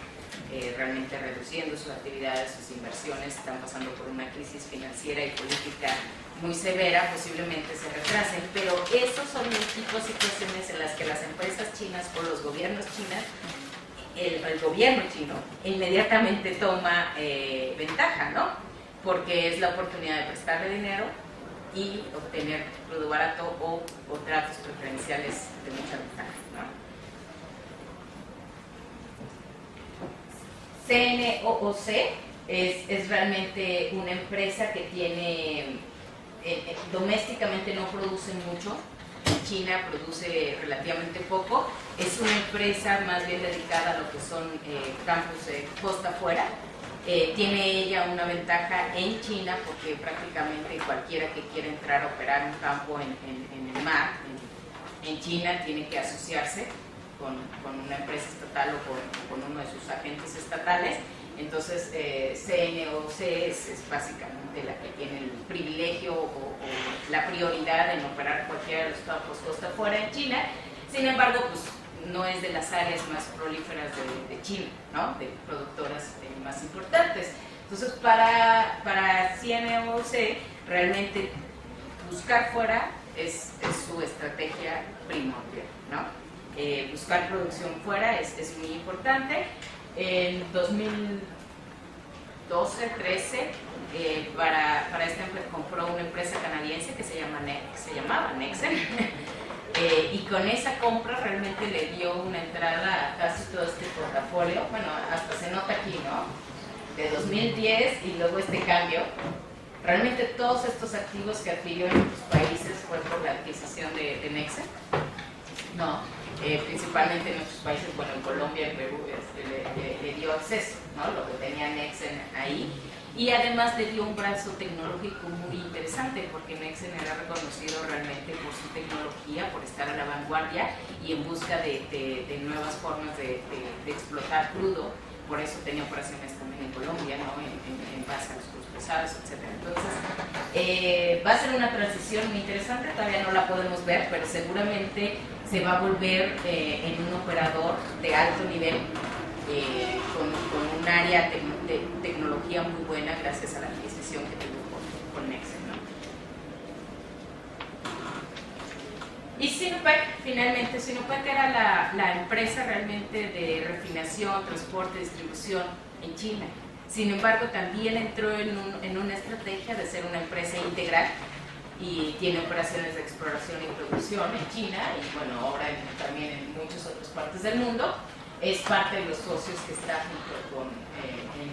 realmente reduciendo sus actividades, sus inversiones, están pasando por una crisis financiera y política muy severa, posiblemente se retrasen, pero esos son los tipos de situaciones en las que las empresas chinas o los gobiernos chinos, el gobierno chino inmediatamente toma ventaja, ¿no? Porque es la oportunidad de prestarle dinero y obtener crudo barato o tratos preferenciales de mucha ventaja, ¿no? CNOOC es realmente una empresa que tiene, domésticamente no produce mucho. China produce relativamente poco, es una empresa más bien dedicada a lo que son campos costa afuera. Tiene ella una ventaja en China porque prácticamente cualquiera que quiera entrar a operar un campo en el mar, en China tiene que asociarse con una empresa estatal o con uno de sus agentes estatales. Entonces, CNOOC es básicamente la que tiene el privilegio o la prioridad en operar cualquiera de los campos costa afuera en China. Sin embargo, pues no es de las áreas más prolíferas de China, ¿no? De productoras más importantes. Entonces, para CNOOC, realmente buscar fuera es su estrategia primordial, ¿no? Buscar producción fuera es muy importante. En 2012-13, para esta compró una empresa canadiense que se llamaba Nexen. Y con esa compra realmente le dio una entrada a casi todo este portafolio. Bueno, hasta se nota aquí, ¿no? De 2010 y luego este cambio. Realmente todos estos activos que adquirió en otros países fue por la adquisición de Nexen. No, principalmente en otros países, bueno, en Colombia, en Perú, le dio acceso, ¿no? Lo que tenía Nexen ahí. Y además le dio un brazo tecnológico muy interesante, porque Nexen era reconocido realmente por su tecnología, por estar a la vanguardia y en busca de nuevas formas de explotar crudo. Por eso tenía operaciones también en Colombia, ¿no? En base a los crudos pesados, etc. Entonces, va a ser una transición muy interesante, todavía no la podemos ver, pero seguramente se va a volver en un operador de alto nivel, con un área de tecnología muy buena gracias a la adquisición que tuvo con Nexen, ¿no? Y Sinopec, finalmente, Sinopec era la empresa realmente de refinación, transporte, distribución en China. Sin embargo, también entró en una estrategia de ser una empresa integral y tiene operaciones de exploración y producción en China y bueno, ahora también en muchas otras partes del mundo. Es parte de los socios que está junto con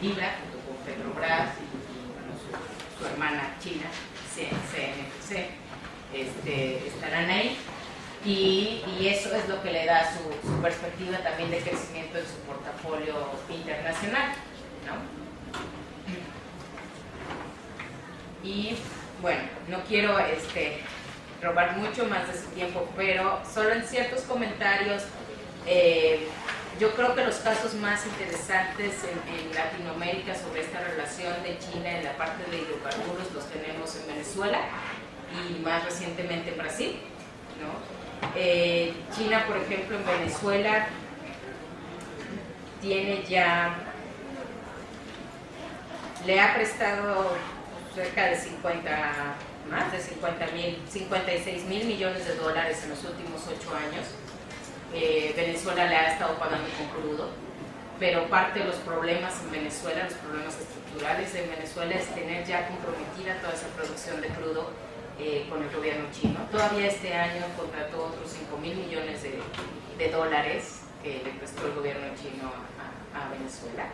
Libra, junto con Petrobras y bueno, su hermana china, CNPC, estarán ahí. Y eso es lo que le da su perspectiva también de crecimiento en su portafolio internacional, ¿no? Y bueno, no quiero robar mucho más de su tiempo, pero solo en ciertos comentarios. Yo creo que los casos más interesantes en Latinoamérica sobre esta relación de China en la parte de hidrocarburos los tenemos en Venezuela y más recientemente en Brasil, ¿no? China, por ejemplo, en Venezuela tiene ya, le ha prestado cerca de 56 mil millones de dólares en los últimos 8 años. Venezuela le ha estado pagando con crudo, pero parte de los problemas en Venezuela, los problemas estructurales en Venezuela es tener ya comprometida toda esa producción de crudo con el gobierno chino. Todavía este año contrató otros 5 mil millones de dólares que le prestó el gobierno chino a Venezuela.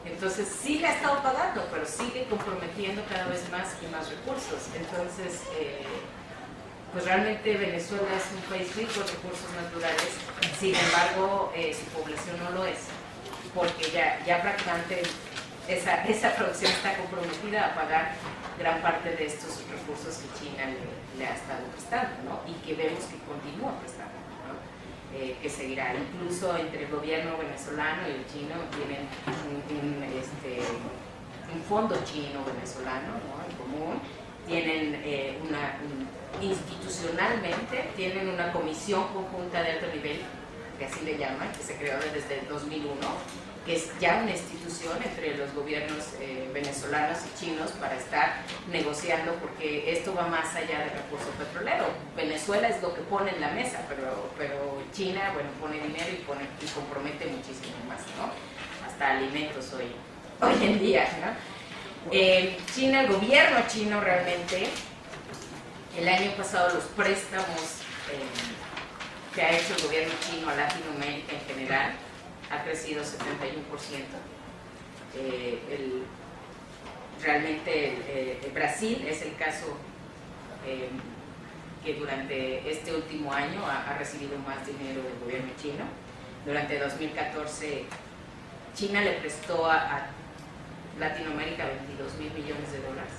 Entonces sí le ha estado pagando, pero sigue comprometiendo cada vez más y más recursos. Entonces, pues realmente Venezuela es un país rico en recursos naturales, sin embargo su población no lo es, porque ya prácticamente esa producción está comprometida a pagar gran parte de estos recursos que China le ha estado prestando, ¿no? Y que vemos que continúa prestando, ¿no? Que seguirá. Incluso entre el gobierno venezolano y el chino tienen un fondo chino-venezolano, ¿no? En común, tienen institucionalmente tienen una comisión conjunta de alto nivel, que así le llaman, que se creó desde el 2001, que es ya una institución entre los gobiernos venezolanos y chinos para estar negociando, porque esto va más allá del recurso petrolero. Venezuela es lo que pone en la mesa, pero China, bueno, pone dinero y compromete muchísimo más, ¿no? Hasta alimentos hoy en día, ¿no? China, el gobierno chino realmente, el año pasado los préstamos que ha hecho el gobierno chino a Latinoamérica en general ha crecido 71%. Realmente Brasil es el caso que durante este último año ha recibido más dinero del gobierno chino. Durante 2014 China le prestó a Latinoamérica 22 mil millones de dólares,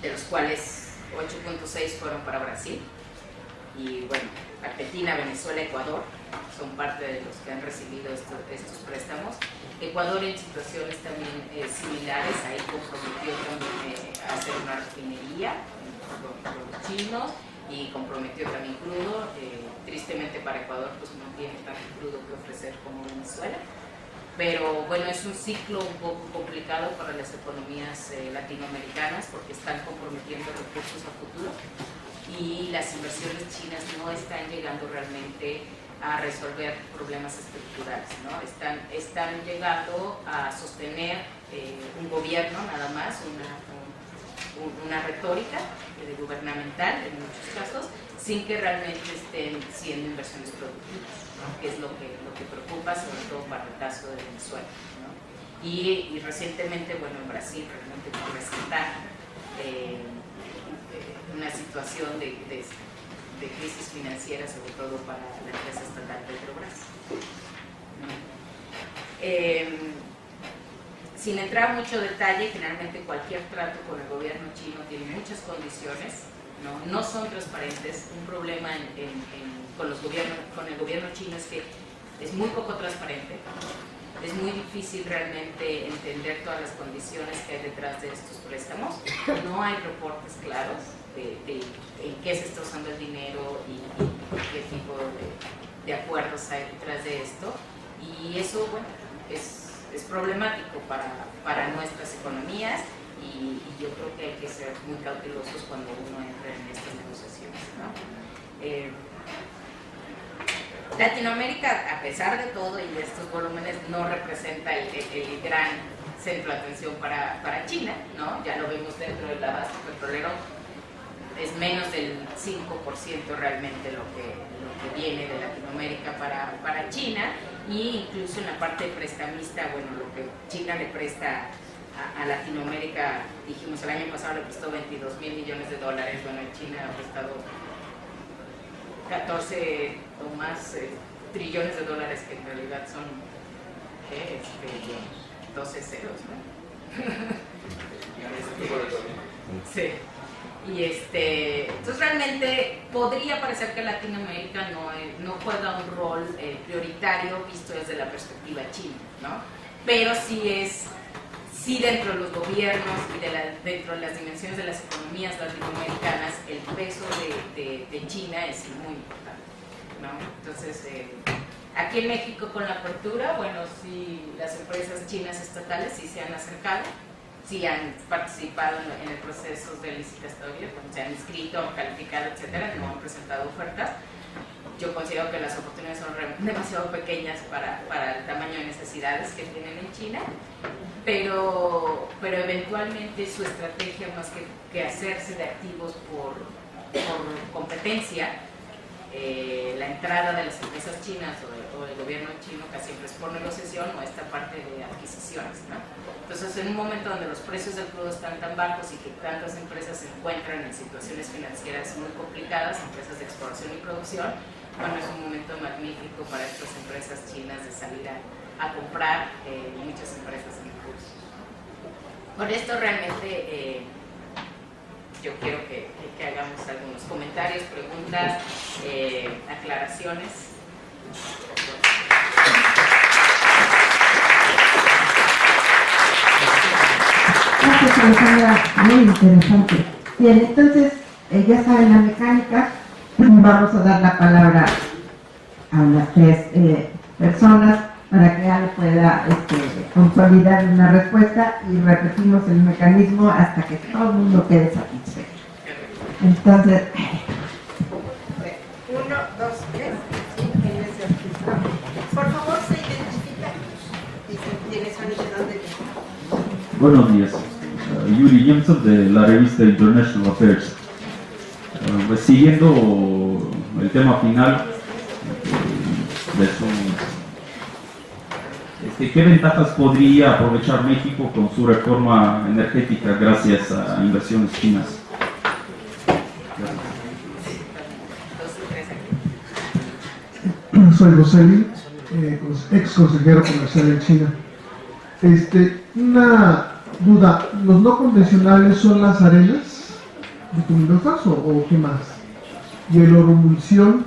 de los cuales 8.6 fueron para Brasil. y bueno, Argentina, Venezuela, Ecuador son parte de los que han recibido estos préstamos. Ecuador en situaciones también similares, ahí comprometió también hacer una refinería con los chinos y comprometió también crudo. Tristemente para Ecuador pues no tiene tanto crudo que ofrecer como Venezuela, pero bueno, es un ciclo un poco complicado para las economías latinoamericanas porque están comprometiendo recursos a futuro y las inversiones chinas no están llegando realmente a resolver problemas estructurales, ¿no? Están llegando a sostener un gobierno nada más, una retórica gubernamental en muchos casos, sin que realmente estén siendo inversiones productivas, ¿no? Que es lo que preocupa, sobre todo para el caso de Venezuela, ¿no? Y recientemente, bueno, en Brasil realmente presenta una situación de crisis financiera, sobre todo para la empresa estatal Petrobras. Sin entrar mucho detalle, generalmente cualquier trato con el gobierno chino tiene muchas condiciones, no son transparentes. Un problema con el gobierno chino es que es muy poco transparente, es muy difícil realmente entender todas las condiciones que hay detrás de estos préstamos, no hay reportes claros de en qué se está usando el dinero y qué tipo de acuerdos hay detrás de esto, y eso, bueno, es problemático para nuestras economías, y yo creo que hay que ser muy cautelosos cuando uno entra en estas negociaciones, ¿no? Latinoamérica, a pesar de todo y de estos volúmenes, no representa el gran centro de atención para China, ¿no? Ya lo vemos dentro del abasto petrolero, es menos del 5% realmente lo que viene de Latinoamérica para China, y incluso en la parte prestamista, bueno, lo que China le presta a Latinoamérica, dijimos el año pasado le prestó $22,000 millones, bueno, China ha prestado 14 o más trillones de dólares, que en realidad son 12 ceros, ¿no? Sí. Y entonces realmente podría parecer que Latinoamérica no juega un rol prioritario visto desde la perspectiva china, ¿no? Pero sí dentro de los gobiernos y dentro de las dimensiones de las economías latinoamericanas, el peso de China es muy importante, ¿no? Entonces, aquí en México con la apertura, bueno, sí, las empresas chinas estatales sí se han acercado, sí han participado en el proceso de licitación, se han inscrito, calificado, etcétera, no han presentado ofertas. Yo considero que las oportunidades son demasiado pequeñas para el tamaño de necesidades que tienen en China, pero eventualmente su estrategia, más que hacerse de activos por competencia, la entrada de las empresas chinas o el gobierno chino casi siempre es por negociación o esta parte de adquisiciones, ¿no? Entonces, en un momento donde los precios del crudo están tan bajos y que tantas empresas se encuentran en situaciones financieras muy complicadas, empresas de exploración y producción, bueno, es un momento magnífico para estas empresas chinas de salir a comprar muchas empresas en curso. Por esto realmente yo quiero que hagamos algunos comentarios, preguntas, aclaraciones. Gracias, Alejandra, muy interesante. Bien, entonces, ya saben la mecánica. Vamos a dar la palabra a las tres personas para que ella pueda consolidar una respuesta, y repetimos el mecanismo hasta que todo el mundo quede satisfecho. Entonces, 1, 2, 3. Por favor, se identifica. Dicen quiénes son y de dónde vienen. Buenos días. Yuri Jameson, de la revista International Affairs. Pues siguiendo el tema final de ¿qué ventajas podría aprovechar México con su reforma energética gracias a inversiones chinas? Soy Roseli, ex consejero comercial en China. Una duda, ¿los no convencionales son las arenas bituminosas o qué más? y el oromulsión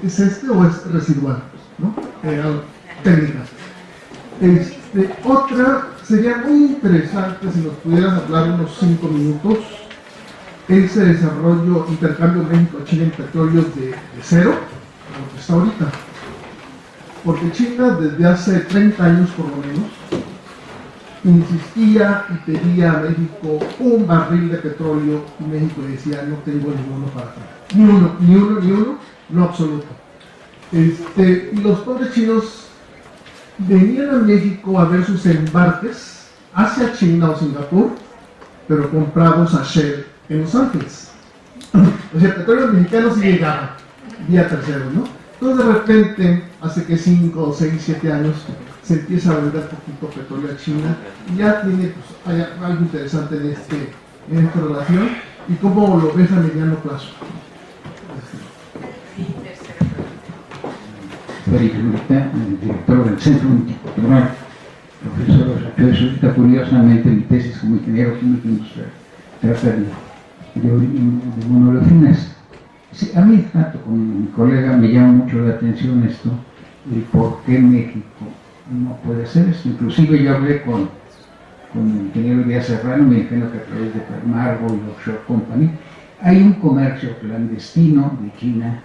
es este o es residual, ¿no? Técnica. Otra sería muy interesante si nos pudieras hablar unos 5 minutos ese desarrollo, intercambio México-China en petróleos de cero a lo que está ahorita, porque China desde hace 30 años por lo menos insistía y pedía a México un barril de petróleo y México decía no tengo ninguno para atrás, ni uno, no absoluto. Y los pobres chinos venían a México a ver sus embarques hacia China o Singapur, pero comprados a Shell en Los Ángeles. O sea, el petróleo mexicano sí llegaba vía terceros, ¿no? Entonces de repente, hace que 5, 6, 7 años, se empieza a vender poquito petróleo a China y ya tiene hay algo interesante en esta relación. ¿Y cómo lo ves a mediano plazo? Ahorita, el director del Centro Multicultural, profesor Ochoa, curiosamente mi tesis como ingeniero químico industrial trata de monolefinas. Sí, a mí, tanto como mi colega, me llama mucho la atención esto, de por qué México no puede hacer esto. Inclusive yo hablé con el ingeniero Díaz Serrano, me dijeron que a través de Permargo y Offshore Company hay un comercio clandestino de China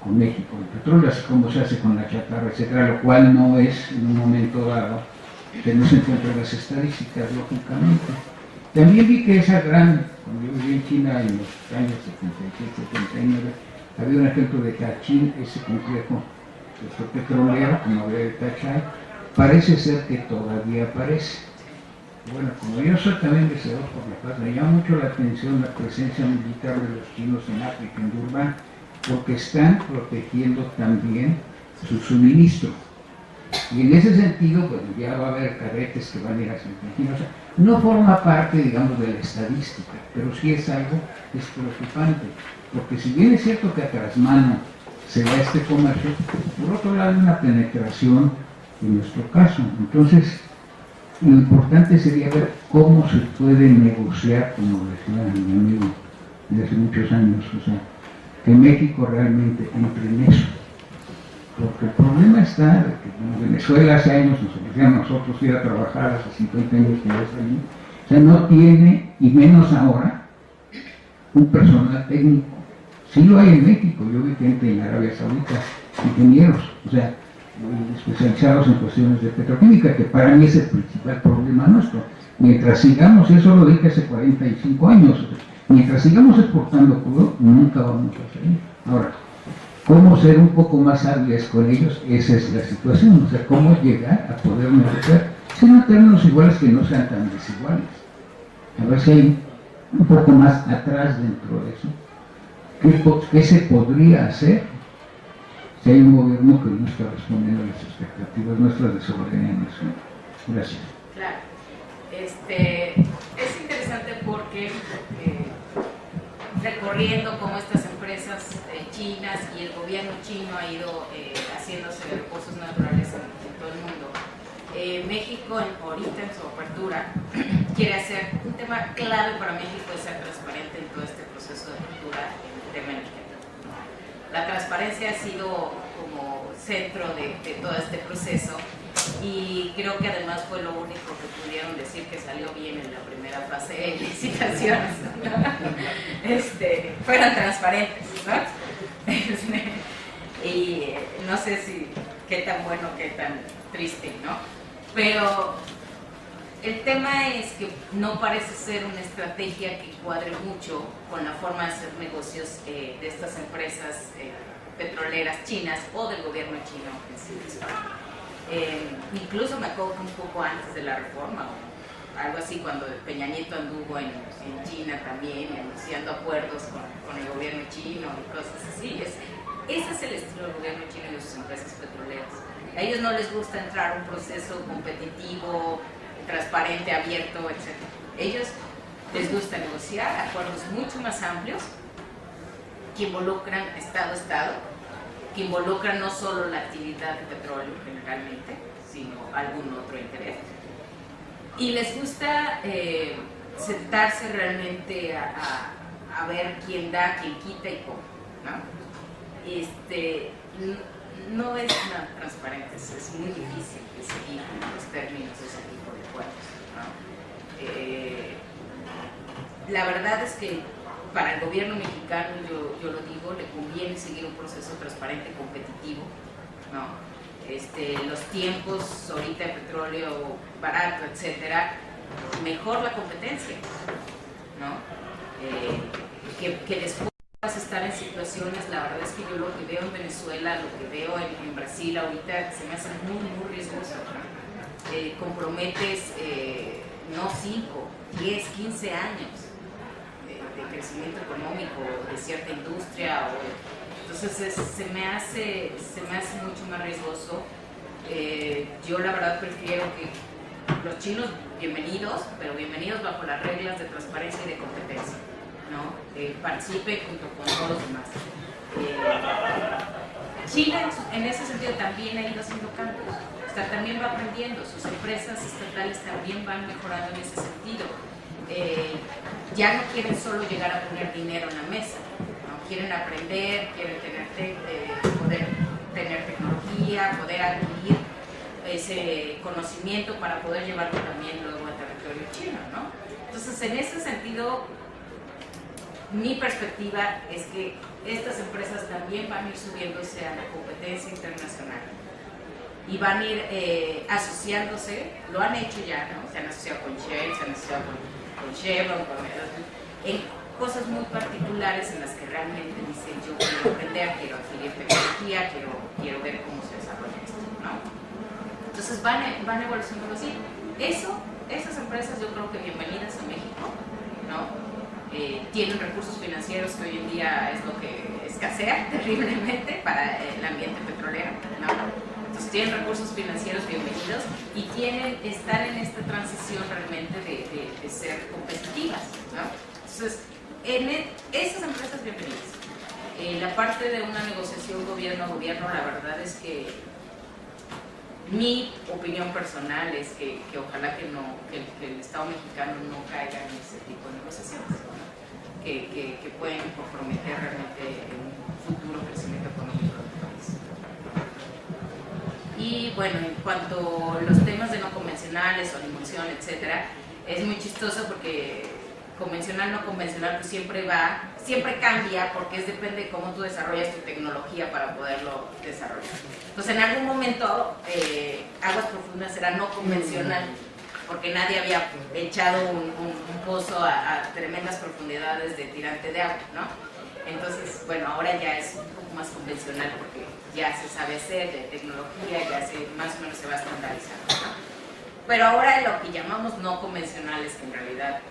con México, el petróleo, así como se hace con la chatarra, etcétera, lo cual no es en un momento dado que no se encuentran las estadísticas, lógicamente. También vi que cuando yo viví en China en los años 77, 79, había un ejemplo de Cachín, ese complejo petrolero, como había de Tachay, parece ser que todavía aparece. Bueno, como yo soy también deseador por la paz, me llama mucho la atención la presencia militar de los chinos en África, en Durban, porque están protegiendo también su suministro. Y en ese sentido, bueno, ya va a haber carretes que van a ir hacia Argentina. O sea, no forma parte, digamos, de la estadística, pero sí es algo que es preocupante, porque si bien es cierto que a trasmano se va este comercio, por otro lado hay una penetración en nuestro caso. Entonces, lo importante sería ver cómo se puede negociar, como decía mi amigo de hace muchos años, o sea, que México realmente entre en eso. Porque el problema está de que en Venezuela hace años nos ofrecían a nosotros ir a trabajar, hace 50 años que ya salimos, o sea, no tiene, y menos ahora, un personal técnico. Sí lo hay en México, yo vi gente en Arabia Saudita, ingenieros, o sea, especializados en cuestiones de petroquímica, que para mí es el principal problema nuestro. Mientras sigamos, y eso lo dije hace 45 años, mientras sigamos exportando crudo, nunca vamos a salir. Ahora, ¿cómo ser un poco más hábiles con ellos? Esa es la situación, o sea, cómo llegar a poder negociar, sin términos iguales que no sean tan desiguales. A ver si hay un poco más atrás dentro de eso. ¿Qué se podría hacer si hay un gobierno que no está respondiendo a las expectativas nuestras de soberanía nacional? Gracias. Claro. Es interesante porque recorriendo cómo estas empresas chinas y el gobierno chino ha ido haciéndose de recursos naturales en todo el mundo. México ahorita en su apertura quiere hacer un tema clave para México es ser transparente en todo este proceso de apertura en el tema energético. La transparencia ha sido como centro de todo este proceso y creo que además fue lo único que pudieron decir que salió bien en la primera fase de licitaciones, ¿no? Fueron transparentes, ¿no? Y no sé si qué tan bueno, qué tan triste, ¿no? Pero el tema es que no parece ser una estrategia que cuadre mucho con la forma de hacer negocios de estas empresas petroleras chinas o del gobierno chino en sí mismo. Incluso me acuerdo que un poco antes de la reforma o algo así, cuando Peña Nieto anduvo en China también anunciando acuerdos con el gobierno chino y cosas así. Ese es el estilo del gobierno chino y de sus empresas petroleras. A ellos no les gusta entrar a un proceso competitivo, transparente, abierto, etc. Ellos les gusta negociar acuerdos mucho más amplios que involucran Estado a Estado, que involucran no solo la actividad de petróleo generalmente, sino algún otro interés. Y les gusta sentarse realmente a ver quién da, quién quita y cómo. ¿no? No es nada transparente, es muy difícil de seguir los términos de ese tipo de acuerdos, ¿no? La verdad es que para el gobierno mexicano, yo lo digo, le conviene seguir un proceso transparente, competitivo, ¿no? Los tiempos ahorita de petróleo barato, etcétera, mejor la competencia, ¿no? Que después estar en situaciones, la verdad es que yo lo que veo en Venezuela, lo que veo en Brasil ahorita, se me hace muy, muy riesgoso, ¿no? Comprometes no 5, 10, 15 años de crecimiento económico de cierta industria, entonces se me hace mucho más riesgoso. Yo la verdad prefiero que los chinos, bienvenidos, pero bienvenidos bajo las reglas de transparencia y de competencia, ¿no? Participe junto con todos los demás. China en ese sentido también ha ido haciendo cambios, también va aprendiendo, sus empresas estatales también van mejorando en ese sentido. Ya no quieren solo llegar a poner dinero en la mesa, ¿no? Quieren aprender, quieren poder tener tecnología, poder adquirir ese conocimiento para poder llevarlo también luego al territorio chino, ¿no? Entonces, en ese sentido, mi perspectiva es que estas empresas también van a ir subiéndose a la competencia internacional y van a ir asociándose, lo han hecho ya, ¿no? Se han asociado con Shell, se han asociado con Chevron, en cosas muy particulares en las que realmente dicen yo quiero aprender, quiero adquirir tecnología, quiero ver cómo se desarrolla esto, ¿no? Entonces van evolucionando así. Esas empresas yo creo que bienvenidas a México, ¿no? Tienen recursos financieros que hoy en día es lo que escasea terriblemente para el ambiente petrolero, ¿no? Entonces tienen recursos financieros bienvenidos y están en esta transición realmente de ser competitivas, ¿no? Entonces, esas empresas bienvenidas. La parte de una negociación gobierno a gobierno, la verdad es que mi opinión personal es que ojalá que el Estado mexicano no caiga en ese tipo de negociaciones, ¿no? Que pueden comprometer realmente un futuro crecimiento económico del país. Y bueno, en cuanto a los temas de no convencionales o animación, etcétera, es muy chistoso porque convencional, no convencional, pues siempre cambia porque depende de cómo tú desarrollas tu tecnología para poderlo desarrollar. Entonces, en algún momento, Aguas Profundas era no convencional porque nadie había echado un pozo a tremendas profundidades de tirante de agua, ¿no? Entonces, bueno, ahora ya es un poco más convencional porque ya se sabe hacer, de tecnología, más o menos se va estandarizando, ¿no? Pero ahora lo que llamamos no convencionales, que en realidad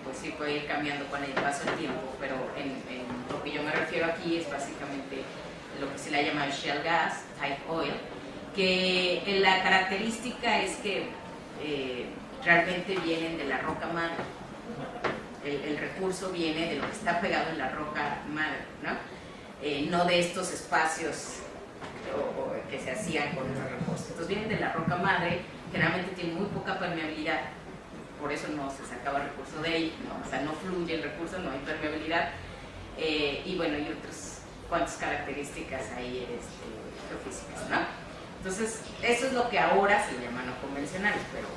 pues sí puede ir cambiando con el paso del tiempo, pero en lo que yo me refiero aquí es básicamente lo que se le llama shale gas, type oil, que la característica es que realmente vienen de la roca madre. El recurso viene de lo que está pegado en la roca madre, ¿no? No de estos espacios que se hacían con los recursos. Entonces vienen de la roca madre, generalmente tienen muy poca permeabilidad, por eso no se sacaba el recurso de ahí, ¿no? O sea, no fluye el recurso, no hay permeabilidad, y bueno, y otras cuantas características ahí geofísicas, ¿no? Entonces, eso es lo que ahora se llama no convencional, pero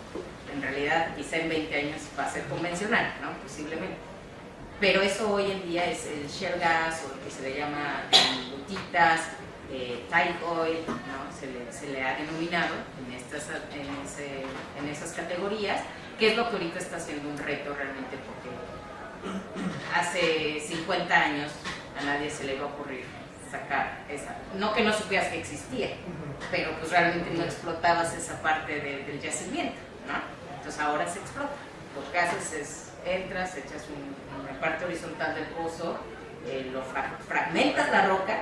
en realidad quizá en 20 años va a ser convencional, ¿no? Posiblemente. Pero eso hoy en día es el shale gas, o lo que se le llama gotitas, tight oil, ¿no? Se le ha denominado en esas categorías, que es lo que ahorita está siendo un reto realmente, porque hace 50 años a nadie se le iba a ocurrir sacar esa, no que no supieras que existía, pero pues realmente no explotabas esa parte del yacimiento, ¿no? Entonces ahora se explota. Lo que haces es, entras, echas una parte horizontal del pozo, fragmentas la roca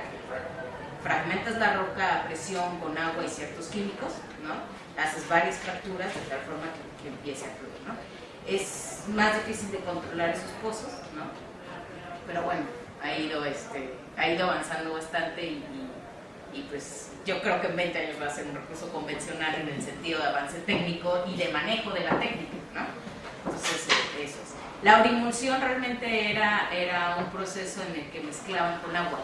a presión con agua y ciertos químicos, ¿no? Haces varias fracturas de tal forma que empiece a fluir, ¿no? Es más difícil de controlar esos pozos, ¿no? Pero bueno, ha ido avanzando bastante y pues yo creo que en 20 años va a ser un recurso convencional en el sentido de avance técnico y de manejo de la técnica, ¿no? Entonces, eso es. La orimulsión realmente era un proceso en el que mezclaban con agua,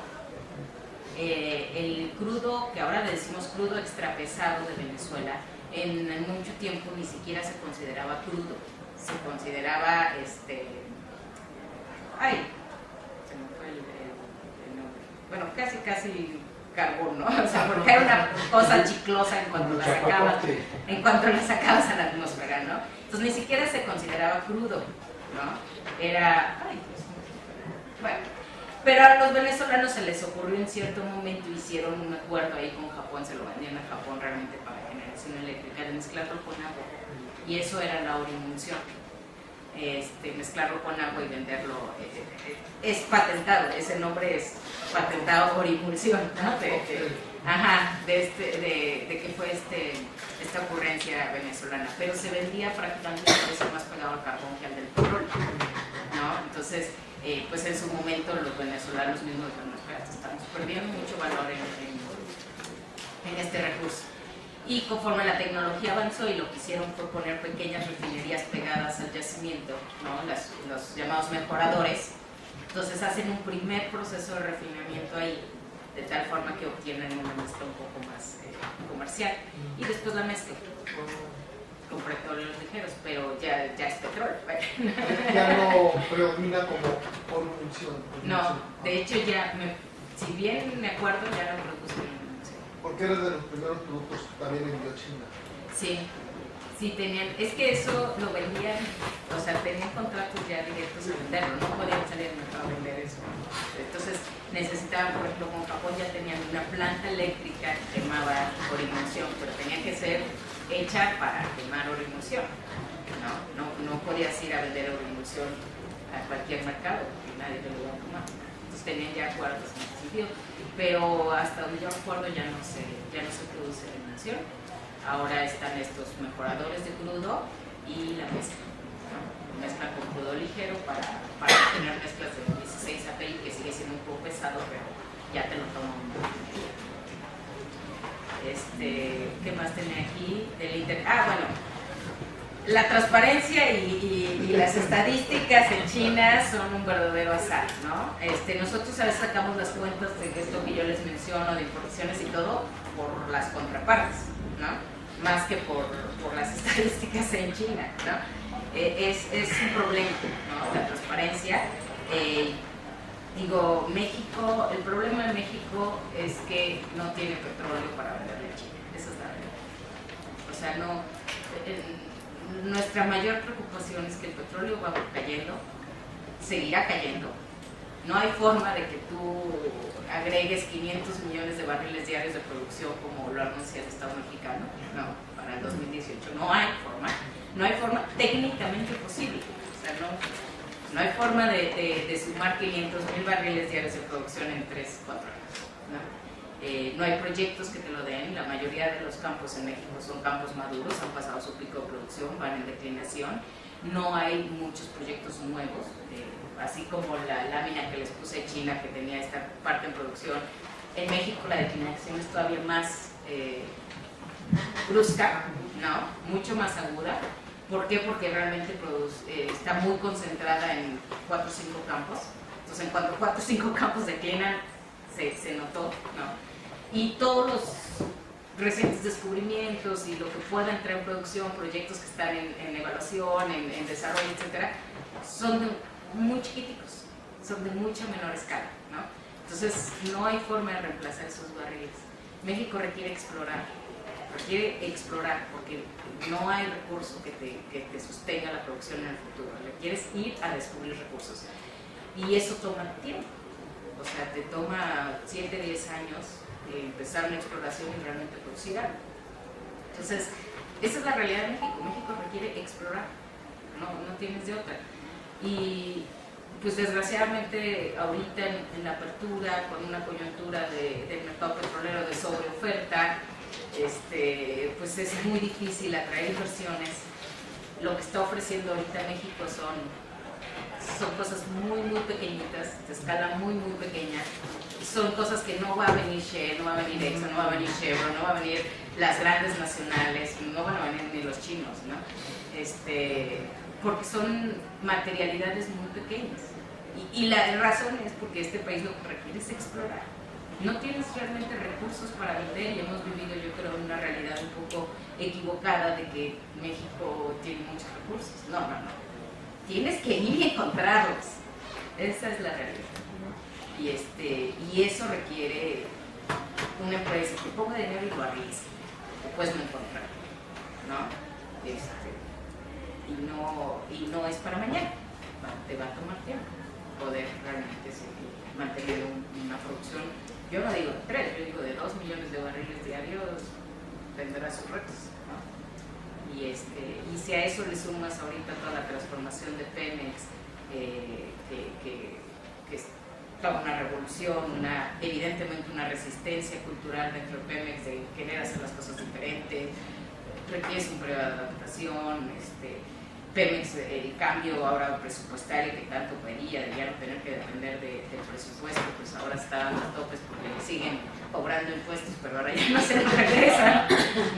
El crudo, que ahora le decimos crudo extrapesado de Venezuela, en mucho tiempo ni siquiera se consideraba crudo, se consideraba ay, se me fue el nombre. Bueno, casi carbón, ¿no? O sea, porque era una cosa chiclosa en cuanto la sacabas a la atmósfera, ¿no? Entonces ni siquiera se consideraba crudo, ¿no? Era, ay, Dios mío. Bueno, pero a los venezolanos se les ocurrió en cierto momento, hicieron un acuerdo ahí con Japón, se lo vendían a Japón realmente para generación eléctrica, de mezclarlo con agua, y eso era la orimulsión. Mezclarlo con agua y venderlo es patentado, ese nombre es patentado orimulsión, ¿no? De que fue esta ocurrencia venezolana, pero se vendía prácticamente el precio más pegado al carbón que al del petróleo, ¿no? Entonces, pues en su momento los venezolanos mismos, bueno, estamos perdiendo mucho valor en este recurso. Y conforme la tecnología avanzó y lo que hicieron fue poner pequeñas refinerías pegadas al yacimiento, ¿no? Los llamados mejoradores, entonces hacen un primer proceso de refinamiento ahí, de tal forma que obtienen una mezcla un poco más comercial, y después la mezcla con petróleos ligeros, pero ya es petróleo. Ya no predomina como orimulsión. No, de hecho si bien me acuerdo, ya no producen. Porque eres de los primeros productos que también envió China. Sí tenían, es que eso lo vendían, o sea, tenían contratos ya directos a venderlo, no podían salir al mercado a vender eso. Entonces necesitaban, por ejemplo, con Japón ya tenían una planta eléctrica que quemaba orimulsión, pero tenía que ser hecha para quemar orimulsión. No podías ir a vender orimulsión a cualquier mercado, porque nadie te lo iba a tomar. Entonces tenían ya acuerdos en ese sentido. Pero hasta donde yo recuerdo ya no se produce eliminación. Ahora están estos mejoradores de crudo y la mezcla, ¿no? Mezcla con crudo ligero para tener mezclas de 16 API, que sigue siendo un poco pesado, pero ya te lo toman. ¿Qué más tenía aquí? Bueno, la transparencia y las estadísticas en China son un verdadero azar, ¿no? Nosotros a veces sacamos las cuentas de esto que yo les menciono, de importaciones y todo, por las contrapartes, ¿no? Más que por las estadísticas en China, ¿no? Es un problema, ¿no? La transparencia. México, el problema de México es que no tiene petróleo para venderle a China, esa es la verdad. O sea, nuestra mayor preocupación es que el petróleo va cayendo, seguirá cayendo. No hay forma de que tú agregues 500 millones de barriles diarios de producción como lo anuncia el Estado mexicano, no, para el 2018. No hay forma técnicamente posible. O sea, no hay forma de sumar 500,000 barriles diarios de producción en 3-4 años, ¿no? No hay proyectos que te lo den, la mayoría de los campos en México son campos maduros, han pasado su pico de producción, van en declinación, no hay muchos proyectos nuevos, así como la lámina que les puse en China que tenía esta parte en producción. En México la declinación es todavía más brusca, ¿no? Mucho más aguda. ¿Por qué? Porque realmente está muy concentrada en 4 o 5 campos, entonces en cuanto 4 o 5 campos declinan, se notó, ¿no? Y todos los recientes descubrimientos y lo que pueda entrar en producción, proyectos que están en evaluación, en desarrollo, etcétera, son muy chiquiticos, son de mucha menor escala, ¿no? Entonces no hay forma de reemplazar esos barriles. México requiere explorar porque no hay recurso que te sostenga la producción en el futuro. Requieres ir a descubrir recursos y eso toma tiempo. O sea, te toma 7, 10 años empezar una exploración y realmente producir algo. Entonces, esa es la realidad de México. México requiere explorar, no tienes de otra. Y pues desgraciadamente ahorita en la apertura, con una coyuntura del mercado petrolero de sobreoferta, pues es muy difícil atraer inversiones. Lo que está ofreciendo ahorita México son cosas muy, muy pequeñitas, de escala muy, muy pequeña. Son cosas que no va a venir Shell, no va a venir Exxon, no va a venir Chevron, no va a venir las grandes nacionales, no van a venir ni los chinos, ¿no? Porque son materialidades muy pequeñas. Y la razón es porque este país lo que requiere es explorar. no tienes realmente recursos para vender y hemos vivido, yo creo, una realidad un poco equivocada de que México tiene muchos recursos. No. Tienes que ir y encontrarlos. Esa es la realidad. Y eso requiere una empresa que ponga dinero y lo arriesgue. O puedes no encontrarlo, ¿no? Y no es para mañana. Te va a tomar tiempo poder realmente mantener una producción. Yo no digo de 3, yo digo de 2 millones de barriles diarios, tendrá sus retos, ¿no? Y si a eso le sumas ahorita toda la transformación de Pemex, que es toda una revolución, evidentemente una resistencia cultural dentro de Pemex de querer hacer las cosas diferentes, requiere un periodo de adaptación. Pemex, el cambio ahora presupuestario que tanto pedía de ya no tener que depender del presupuesto, pues ahora está a topes porque le siguen cobrando impuestos, pero ahora ya no se les regresa,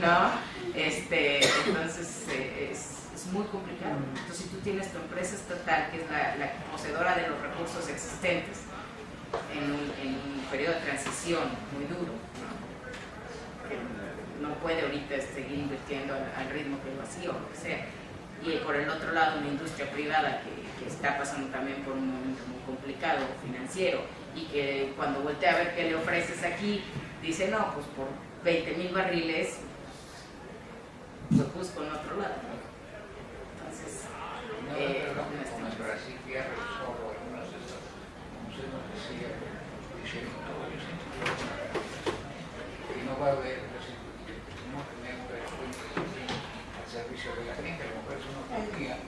¿no? Entonces es muy complicado. Entonces, si tú tienes tu empresa estatal, que es la poseedora de los recursos existentes, en un periodo de transición muy duro, ¿no? Que no puede ahorita seguir invirtiendo al ritmo que lo hacía o lo que sea. Y por el otro lado, una industria privada que está pasando también por un momento muy complicado financiero y que cuando voltea a ver qué le ofreces aquí, dice, no, pues por 20,000 barriles, pues busco en otro lado, ¿no? Entonces, Brasil ya revisó algunas de esas, como se nos decía, diciendo todo eso, y no va a haber, no tenemos al servicio de la gente, como por eso no podía.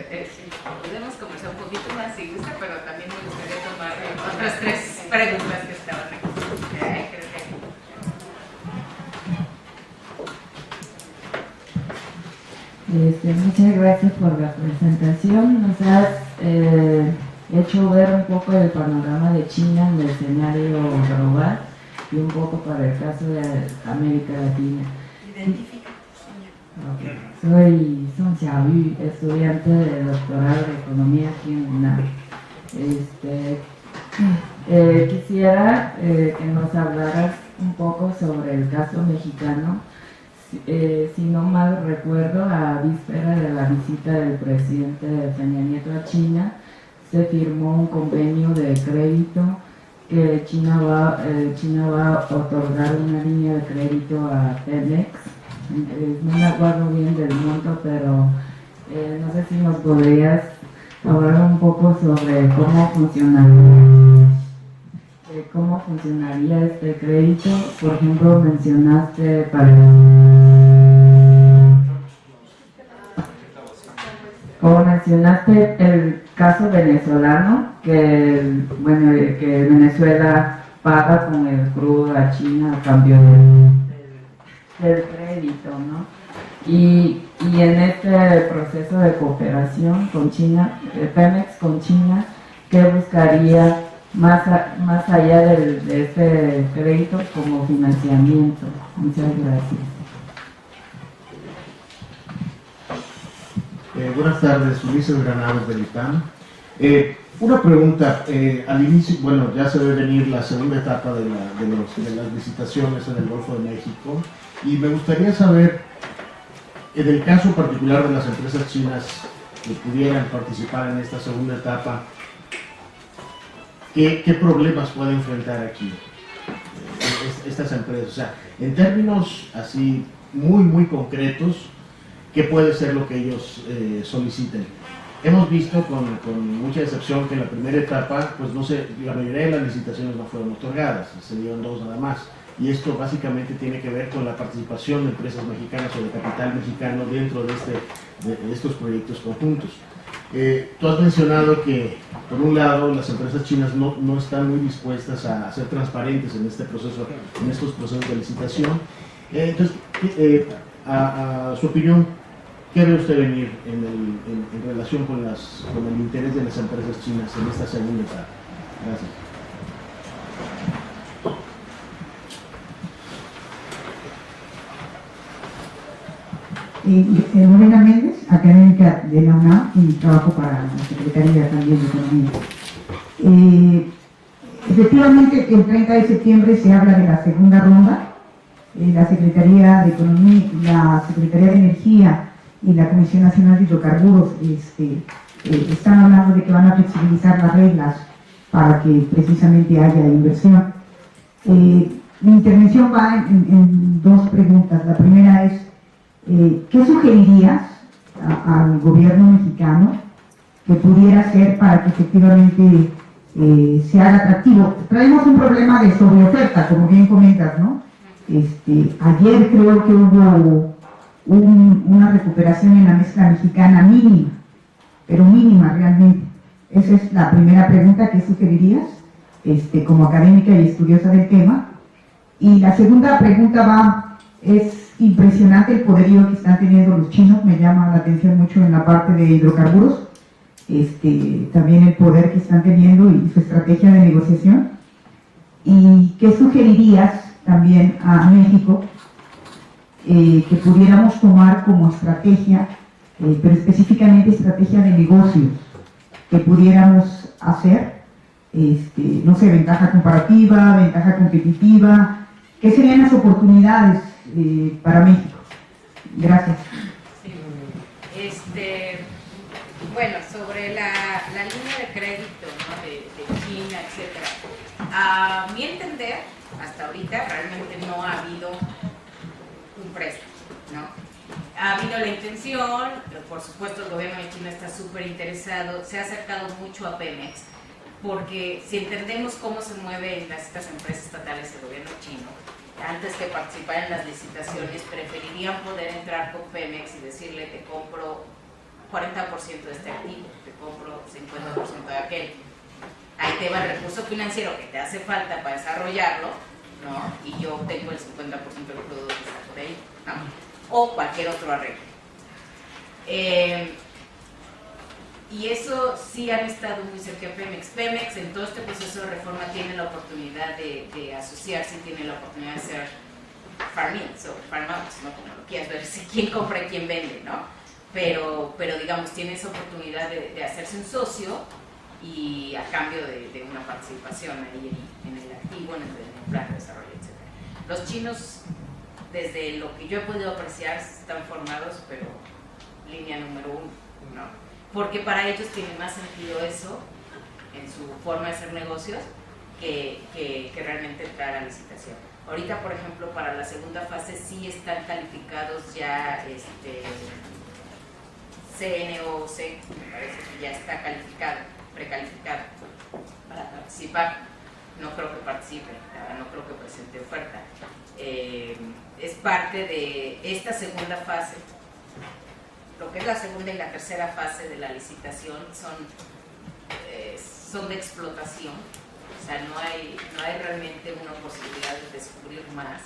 Sí, podemos conversar un poquito más si gusta, pero también me gustaría tomar otras 3 preguntas que estaban aquí. Creo que muchas gracias por la presentación. Nos has hecho ver un poco el panorama de China en el escenario global y un poco para el caso de América Latina. Identifica. Okay. Soy Song Xiaoyu, estudiante de doctorado de Economía aquí en UNAM. Quisiera que nos hablaras un poco sobre el caso mexicano. Si no mal recuerdo, a víspera de la visita del presidente Peña Nieto a China, se firmó un convenio de crédito que China va a otorgar una línea de crédito a Pemex. No me acuerdo bien del monto, pero no sé si nos podrías hablar un poco sobre cómo funcionaría este crédito. Por ejemplo, mencionaste el caso venezolano, que Venezuela paga con el crudo a China a cambio del crédito, ¿no? Y en este proceso de cooperación con China, Pemex con China, ¿qué buscaría más allá de este crédito como financiamiento? Muchas gracias. Buenas tardes, Ulises Granados del ITAM. Una pregunta, al inicio, bueno, ya se ve venir la segunda etapa de las licitaciones en el Golfo de México, y me gustaría saber, en el caso particular de las empresas chinas que pudieran participar en esta segunda etapa, ¿qué problemas pueden enfrentar aquí estas empresas? O sea, en términos así muy concretos, ¿qué puede ser lo que ellos soliciten? Hemos visto con mucha decepción que en la primera etapa, pues no sé, la mayoría de las licitaciones no fueron otorgadas, se dieron 2 nada más. Y esto básicamente tiene que ver con la participación de empresas mexicanas o de capital mexicano dentro de estos proyectos conjuntos. Tú has mencionado que, por un lado, las empresas chinas no están muy dispuestas a ser transparentes en este proceso, en estos procesos de licitación. Entonces, a su opinión, ¿qué ve usted venir en relación con el interés de las empresas chinas en esta segunda etapa? Gracias. Lorena Méndez, académica de la UNAM y trabajo para la Secretaría también de Economía. efectivamente, el 30 de septiembre se habla de la segunda ronda. La Secretaría de Economía, la Secretaría de Energía y la Comisión Nacional de Hidrocarburos están hablando de que van a flexibilizar las reglas para que precisamente haya inversión. Mi intervención va en dos preguntas. La primera es, ¿qué sugerirías al gobierno mexicano que pudiera hacer para que efectivamente se haga atractivo? Traemos un problema de sobreoferta, como bien comentas, ¿no? Ayer creo que hubo una recuperación en la mezcla mexicana mínima, pero mínima realmente. Esa es la primera pregunta. ¿Qué sugerirías como académica y estudiosa del tema? Y la segunda pregunta es impresionante el poderío que están teniendo los chinos, me llama la atención mucho en la parte de hidrocarburos, también el poder que están teniendo y su estrategia de negociación. ¿Y qué sugerirías también a México que pudiéramos tomar como estrategia, pero específicamente estrategia de negocios, que pudiéramos hacer, no sé, ventaja comparativa, ventaja competitiva? ¿Qué serían las oportunidades para México? Gracias. Bueno, sobre la línea de crédito, ¿no? de China, etcétera. A mi entender, hasta ahorita realmente no ha habido un préstamo, ¿no? Ha habido la intención, por supuesto el gobierno de China está súper interesado, se ha acercado mucho a Pemex, porque si entendemos cómo se mueven estas empresas estatales del gobierno chino, antes que participar en las licitaciones, preferirían poder entrar con Pemex y decirle: te compro 40% de este activo, te compro 50% de aquel. Ahí te va el recurso financiero que te hace falta para desarrollarlo, ¿no? Y yo tengo el 50% del producto que está por ahí, ¿no? O cualquier otro arreglo. Y eso sí han estado muy cerca de Pemex. Pemex en todo este proceso de reforma tiene la oportunidad de asociarse, tiene la oportunidad de ser farm-ins o farm-outs, ¿no? Como lo quieras ver, si quién compra y quién vende, ¿no? Pero digamos, tiene esa oportunidad de hacerse un socio y a cambio de una participación ahí en el activo, en el plan de desarrollo, etc. Los chinos, desde lo que yo he podido apreciar, están formados, pero línea número 1, ¿no? Porque para ellos tiene más sentido eso, en su forma de hacer negocios, que realmente entrar a licitación. Ahorita, por ejemplo, para la segunda fase sí están calificados ya CNOOC, me parece que ya está calificado, precalificado para participar. No creo que participe, no creo que presente oferta. Es parte de esta segunda fase. Lo que es la segunda y la tercera fase de la licitación son de explotación, o sea, no hay realmente una posibilidad de descubrir más,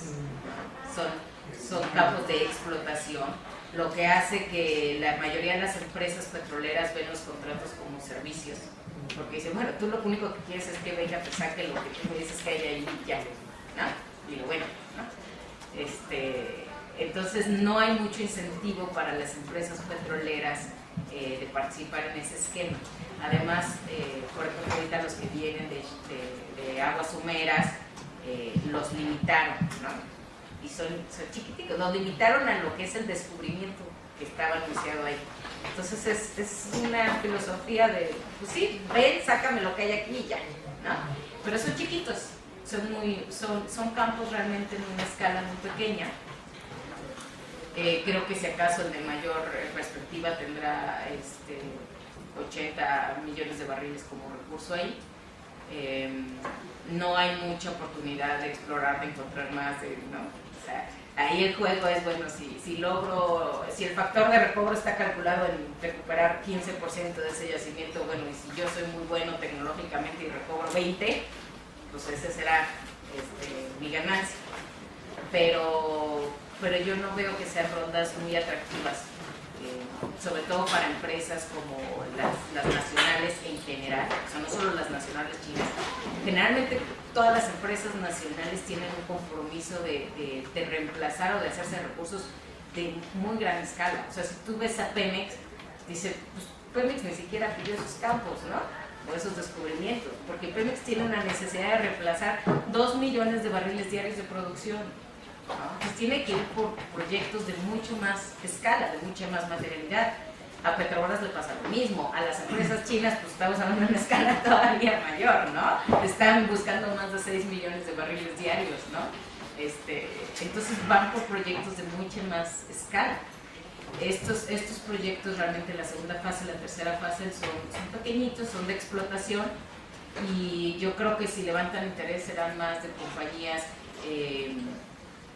son campos de explotación, lo que hace que la mayoría de las empresas petroleras ven los contratos como servicios, porque dicen, bueno, tú lo único que quieres es que venga, te saque lo que tú me dices que hay ahí y ya, ¿no? Y lo bueno, ¿no? Entonces no hay mucho incentivo para las empresas petroleras de participar en ese esquema. Además, por ejemplo, ahorita los que vienen de aguas humeras los limitaron, ¿no? Y son chiquititos, los limitaron a lo que es el descubrimiento que estaba anunciado ahí. Entonces es una filosofía de, pues sí, ven, sácame lo que hay aquí y ya, ¿no? Pero son chiquitos, son campos realmente en una escala muy pequeña. Creo que si acaso el de mayor perspectiva tendrá 80 millones de barriles como recurso ahí. No hay mucha oportunidad de explorar, de encontrar más, ¿no? O sea, ahí el juego es, bueno, si el factor de recobro está calculado en recuperar 15% de ese yacimiento, bueno, y si yo soy muy bueno tecnológicamente y recobro 20, pues ese será mi ganancia. Pero yo no veo que sean rondas muy atractivas, sobre todo para empresas como las nacionales en general, o sea, no solo las nacionales chinas. Generalmente todas las empresas nacionales tienen un compromiso de reemplazar o de hacerse recursos de muy gran escala. O sea, si tú ves a Pemex, dice, pues Pemex ni siquiera pidió esos campos, ¿no? o esos descubrimientos, porque Pemex tiene una necesidad de reemplazar 2 millones de barriles diarios de producción, ¿no? Entonces tiene que ir por proyectos de mucho más escala, de mucha más materialidad. A Petrobras le pasa lo mismo, a las empresas chinas pues estamos hablando de una escala todavía mayor, ¿no? Están buscando más de 6 millones de barriles diarios, ¿no? Entonces van por proyectos de mucha más escala. Estos proyectos realmente la segunda fase, la tercera fase son pequeñitos, son de explotación, y yo creo que si levantan interés serán más de compañías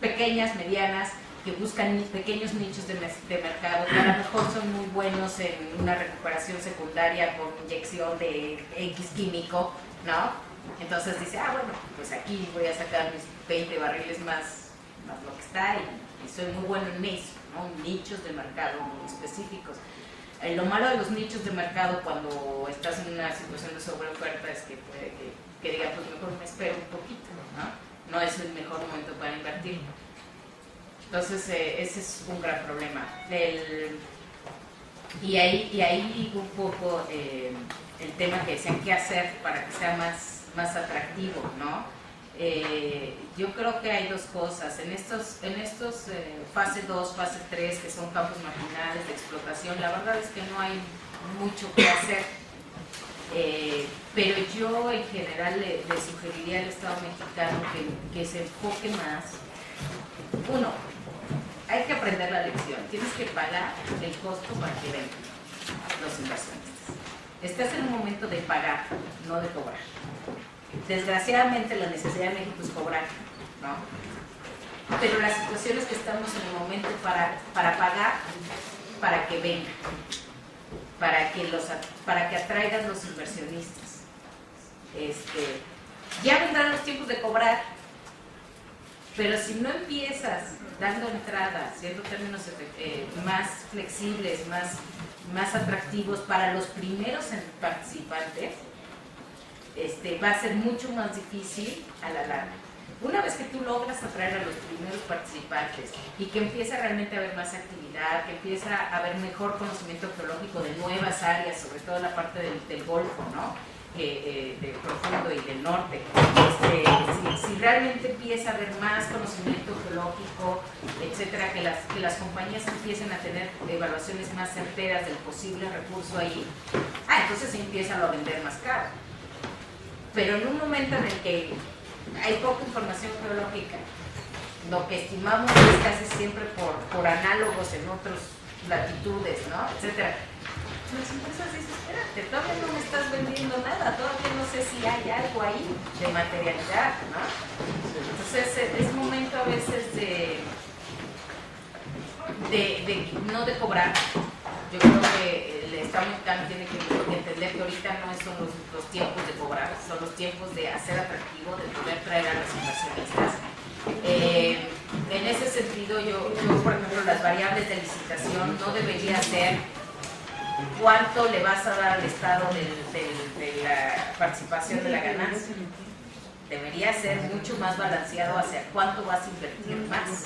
pequeñas, medianas, que buscan pequeños nichos de mercado, que a lo mejor son muy buenos en una recuperación secundaria con inyección de X químico, ¿no? Entonces dice, bueno, pues aquí voy a sacar mis 20 barriles más lo que está, y soy muy bueno en eso, ¿no? Nichos de mercado muy específicos. Lo malo de los nichos de mercado cuando estás en una situación de sobreoferta es que puede que diga, pues mejor me espero un poquito, ¿no? No es el mejor momento para invertir. Entonces, ese es un gran problema. Y ahí un poco el tema que decían qué hacer para que sea más atractivo, ¿no? Yo creo que hay dos cosas. En estos fase 2, fase 3, que son campos marginales de explotación, la verdad es que no hay mucho que hacer. Pero yo en general le sugeriría al Estado mexicano que se enfoque más. Uno, hay que aprender la lección. Tienes que pagar el costo para que vengan los inversionistas. Estás en un momento de pagar, no de cobrar. Desgraciadamente la necesidad de México es cobrar, ¿no? Pero la situación es que estamos en el momento para pagar, para que vengan, para que atraigan los inversionistas. Ya vendrán los tiempos de cobrar, pero si no empiezas dando entrada, haciendo términos más flexibles, más atractivos para los primeros participantes, va a ser mucho más difícil a la larga. Una vez que tú logras atraer a los primeros participantes y que empieza realmente a haber más actividad, que empieza a haber mejor conocimiento geológico de nuevas áreas, sobre todo la parte del Golfo, ¿no? Del profundo y del norte, si realmente empieza a haber más conocimiento geológico, etcétera, que las compañías empiecen a tener evaluaciones más certeras del posible recurso ahí, entonces empiezan a vender más caro. Pero en un momento en el que hay poca información geológica, lo que estimamos es casi siempre por análogos en otras latitudes, ¿no? Etcétera. Las empresas dicen, espérate, todavía no me estás vendiendo nada, todavía no sé si hay algo ahí de materialidad, ¿no? Entonces es momento a veces no de cobrar. Yo creo que el Estado mexicano tiene que entender que ahorita no son los tiempos de cobrar, son los tiempos de hacer atractivo, de poder traer a los inversionistas. En ese sentido, yo, por ejemplo, las variables de licitación no debería ser cuánto le vas a dar al Estado de la participación de la ganancia. Debería ser mucho más balanceado hacia cuánto vas a invertir más.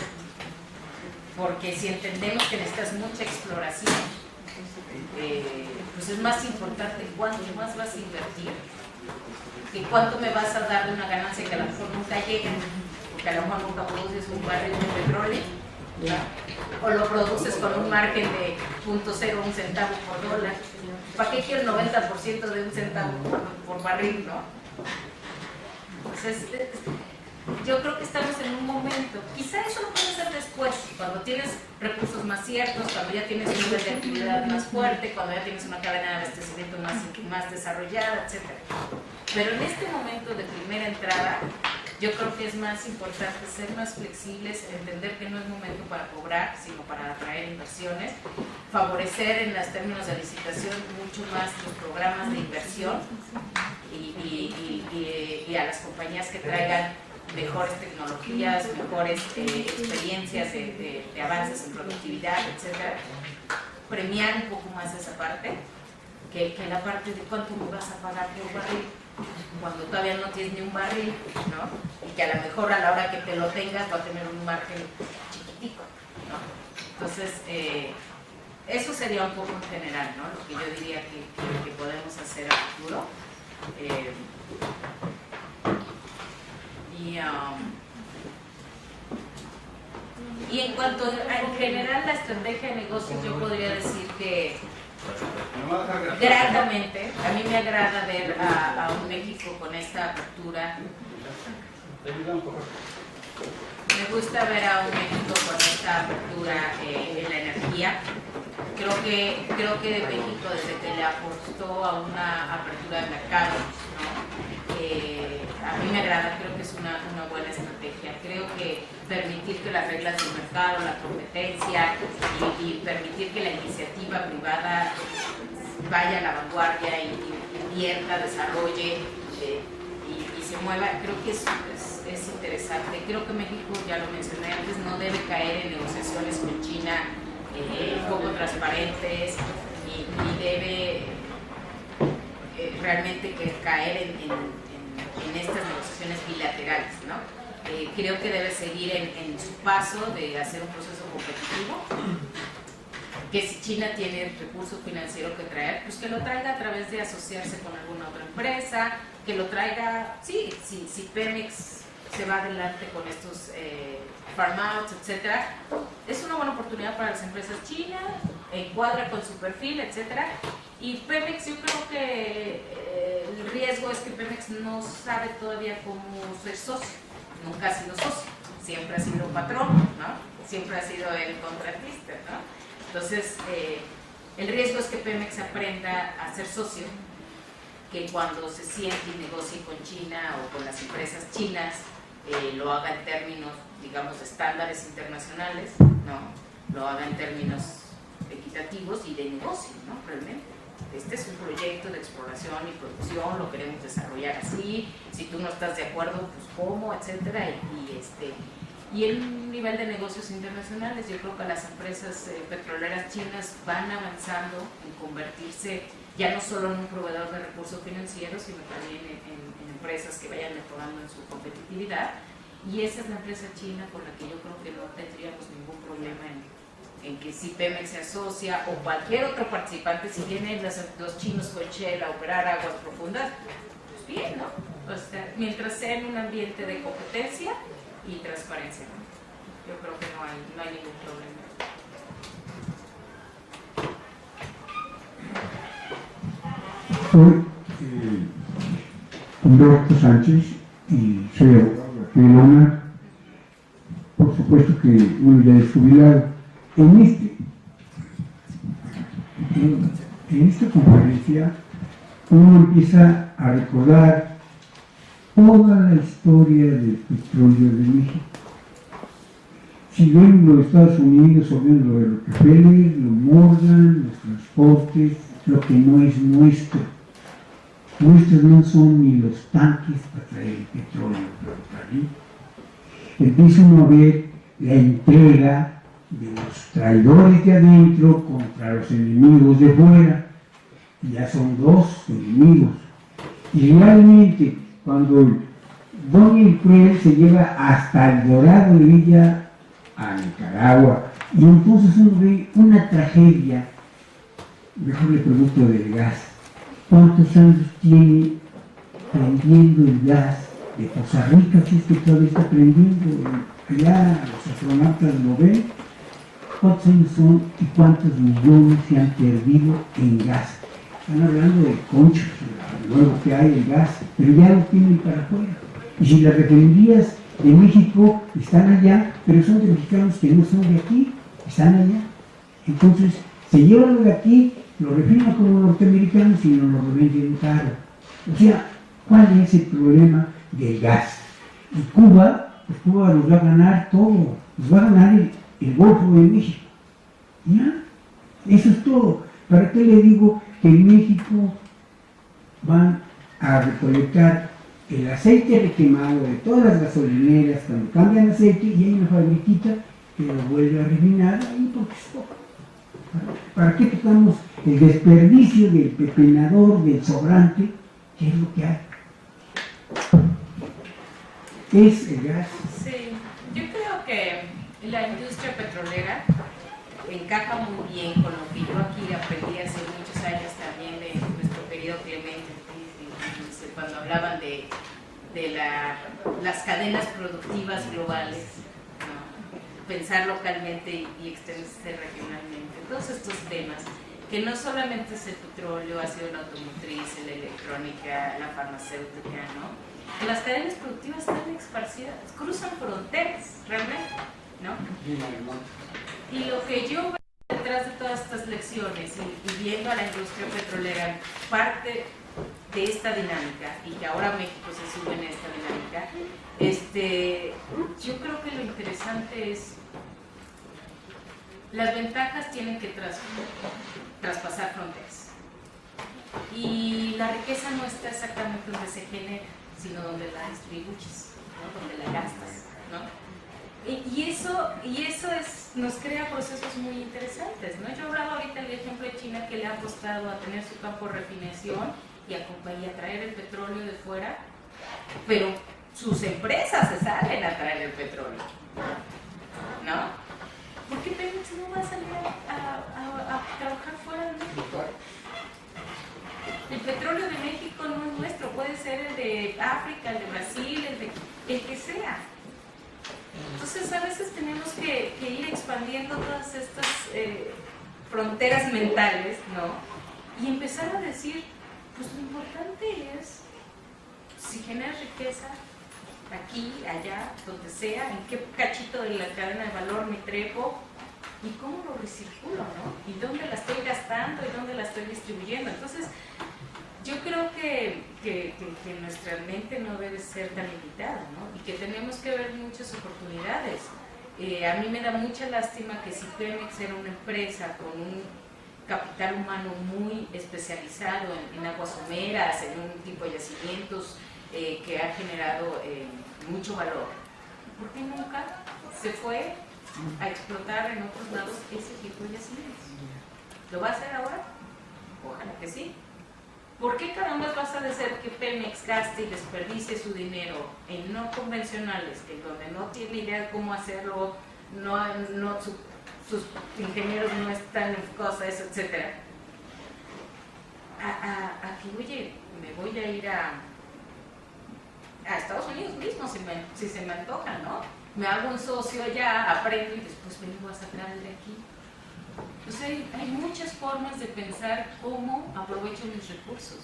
Porque si entendemos que necesitas mucha exploración, pues es más importante cuánto más vas a invertir que cuánto me vas a dar de una ganancia que a lo mejor nunca llega, porque a lo mejor nunca produces un barril de petróleo, ¿no? O lo produces con un margen de 0.01 centavo por dólar. ¿Para qué quiero el 90% de un centavo por barril, no? Entonces, yo creo que estamos en un momento, quizá eso lo puedes hacer después, cuando tienes recursos más ciertos, cuando ya tienes un nivel de actividad más fuerte, cuando ya tienes una cadena de abastecimiento más desarrollada, etc. Pero en este momento de primera entrada, yo creo que es más importante ser más flexibles, entender que no es momento para cobrar, sino para atraer inversiones, favorecer en los términos de licitación mucho más los programas de inversión y a las compañías que traigan mejores tecnologías, mejores experiencias de avances en productividad, etcétera. Premiar un poco más esa parte que la parte de cuánto me vas a pagar por barril cuando todavía no tienes ni un barril, ¿no? Y que a lo mejor a la hora que te lo tengas va a tener un margen chiquitico, ¿no? Entonces, eso sería un poco en general, ¿no? Lo que yo diría que podemos hacer a futuro. Y en cuanto en general la estrategia de negocios, yo podría decir que gratamente, a mí me agrada ver a un México con esta apertura. Me gusta ver a un México con esta apertura en la energía. Creo que México, desde que le apostó a una apertura de mercado, ¿no? A mí me agrada, creo que es una buena estrategia. Creo que permitir que las reglas del mercado, la competencia y permitir que la iniciativa privada vaya a la vanguardia y invierta, desarrolle y se mueva, creo que es interesante. Creo que México, ya lo mencioné antes, no debe caer en negociaciones con China poco transparentes y debe realmente caer en estas negociaciones bilaterales, ¿no? Creo que debe seguir en su paso de hacer un proceso competitivo, que si China tiene recurso financiero que traer, pues que lo traiga a través de asociarse con alguna otra empresa, que lo traiga, sí, si Pemex se va adelante con estos farm outs, etcétera, es una buena oportunidad para las empresas chinas, encuadra con su perfil, etcétera. Y Pemex, yo creo que el riesgo es que Pemex no sabe todavía cómo ser socio, nunca ha sido socio, siempre ha sido patrón, ¿no? Siempre ha sido el contratista, ¿no? Entonces, el riesgo es que Pemex aprenda a ser socio, que cuando se siente y negocie con China o con las empresas chinas, lo haga en términos, digamos, de estándares internacionales, ¿no? Lo haga en términos equitativos y de negocio, ¿no? Realmente. Este es un proyecto de exploración y producción, lo queremos desarrollar así, si tú no estás de acuerdo, pues cómo, etcétera, y el nivel de negocios internacionales. Yo creo que las empresas petroleras chinas van avanzando en convertirse ya no solo en un proveedor de recursos financieros, sino también en empresas que vayan mejorando en su competitividad, y esa es la empresa china con la que yo creo que no tendríamos ningún problema en que si Pemex se asocia o cualquier otro participante, si vienen los chinos con Shell a operar aguas profundas, pues bien, ¿no? O sea, mientras sea en un ambiente de competencia y transparencia, ¿no? Yo creo que no hay ningún problema. Soy Humberto Sánchez y soy abogado aquí de Lona. Por supuesto que uno ya es jubilado. En esta conferencia uno empieza a recordar toda la historia del petróleo de México. Si ven los Estados Unidos o ven lo de Rockefeller, lo Morgan, los transportes, lo que no es nuestro. Nuestros no son ni los tanques para traer el petróleo ferrocarril. Empieza uno a ver la entrega de los traidores de adentro contra los enemigos de fuera. Ya son dos enemigos. Y realmente, cuando Doña Cruel se lleva hasta el Dorado de Villa a Nicaragua, y entonces uno ve una tragedia. Mejor le pregunto del gas. ¿Cuántos años tiene prendiendo el gas de Poza Rica? Si es que todavía está prendiendo, allá los astronautas lo ven. ¿Cuántos años son y cuántos millones se han perdido en gas? Están hablando de conchos, luego que hay el gas, pero ya lo tienen para afuera. Y si las refinerías de México están allá, pero son de mexicanos que no son de aquí, están allá. Entonces, se llevan lo de aquí, lo refinan como norteamericanos y nos lo revenden caro. O sea, ¿cuál es el problema del gas? Y Cuba, pues Cuba nos va a ganar todo, nos va a ganar el Golfo de México. ¿Ya? Eso es todo. ¿Para qué le digo que en México van a recolectar el aceite requemado de todas las gasolineras cuando cambian aceite y hay una fabriquita que lo vuelve a refinar ahí porque es poco? ¿Para qué tocamos el desperdicio del pepenador, del sobrante? ¿Qué es lo que hay? ¿Qué es el gas? Sí, yo creo que la industria petrolera encaja muy bien con lo que yo aquí aprendí hace muchos años también de nuestro periodo Clemente en hablaban de las cadenas productivas globales, ¿no? Pensar localmente y extenderse regionalmente, todos estos temas que no solamente es el petróleo, ha sido la automotriz, la electrónica, la farmacéutica, ¿no? Que las cadenas productivas están esparcidas, cruzan fronteras realmente, ¿no? Y lo que yo veo detrás de todas estas lecciones y viendo a la industria petrolera parte de esta dinámica, y que ahora México se sube en esta dinámica, yo creo que lo interesante es las ventajas tienen que traspasar fronteras, y la riqueza no está exactamente donde se genera, sino donde la distribuyes, ¿no? Donde la gastas, ¿no? Y eso nos crea procesos muy interesantes, ¿no? Yo hablaba ahorita del ejemplo de China, que le ha apostado a tener su campo de refinación y a traer el petróleo de fuera, pero sus empresas se salen a traer el petróleo, ¿no? ¿Por qué Pemex no va a salir a trabajar fuera de México? El petróleo de México no es nuestro, puede ser el de África, el de Brasil, el que sea. Entonces a veces tenemos que ir expandiendo todas estas fronteras mentales, ¿no? Y empezar a decir, pues lo importante es si generas riqueza aquí, allá, donde sea, en qué cachito de la cadena de valor me trepo y cómo lo recirculo, ¿no? Y dónde la estoy gastando y dónde la estoy distribuyendo. Entonces, yo creo que nuestra mente no debe ser tan limitada, ¿no? Y que tenemos que ver muchas oportunidades. A mí me da mucha lástima que si Pemex era una empresa con un capital humano muy especializado en aguas someras, en un tipo de yacimientos que ha generado mucho valor, ¿por qué nunca se fue a explotar en otros lados ese tipo de yacimientos? ¿Lo va a hacer ahora? Ojalá que sí. ¿Por qué caramba vas a hacer que Pemex gaste y desperdicie su dinero en no convencionales, que donde no tiene idea de cómo hacerlo, sus ingenieros no están enfocados a eso, etcétera? A que, oye, me voy a ir a Estados Unidos mismo si se me antoja, ¿no? Me hago un socio allá, aprendo y después vengo a sacar de aquí. Pues hay muchas formas de pensar cómo aprovecho mis recursos.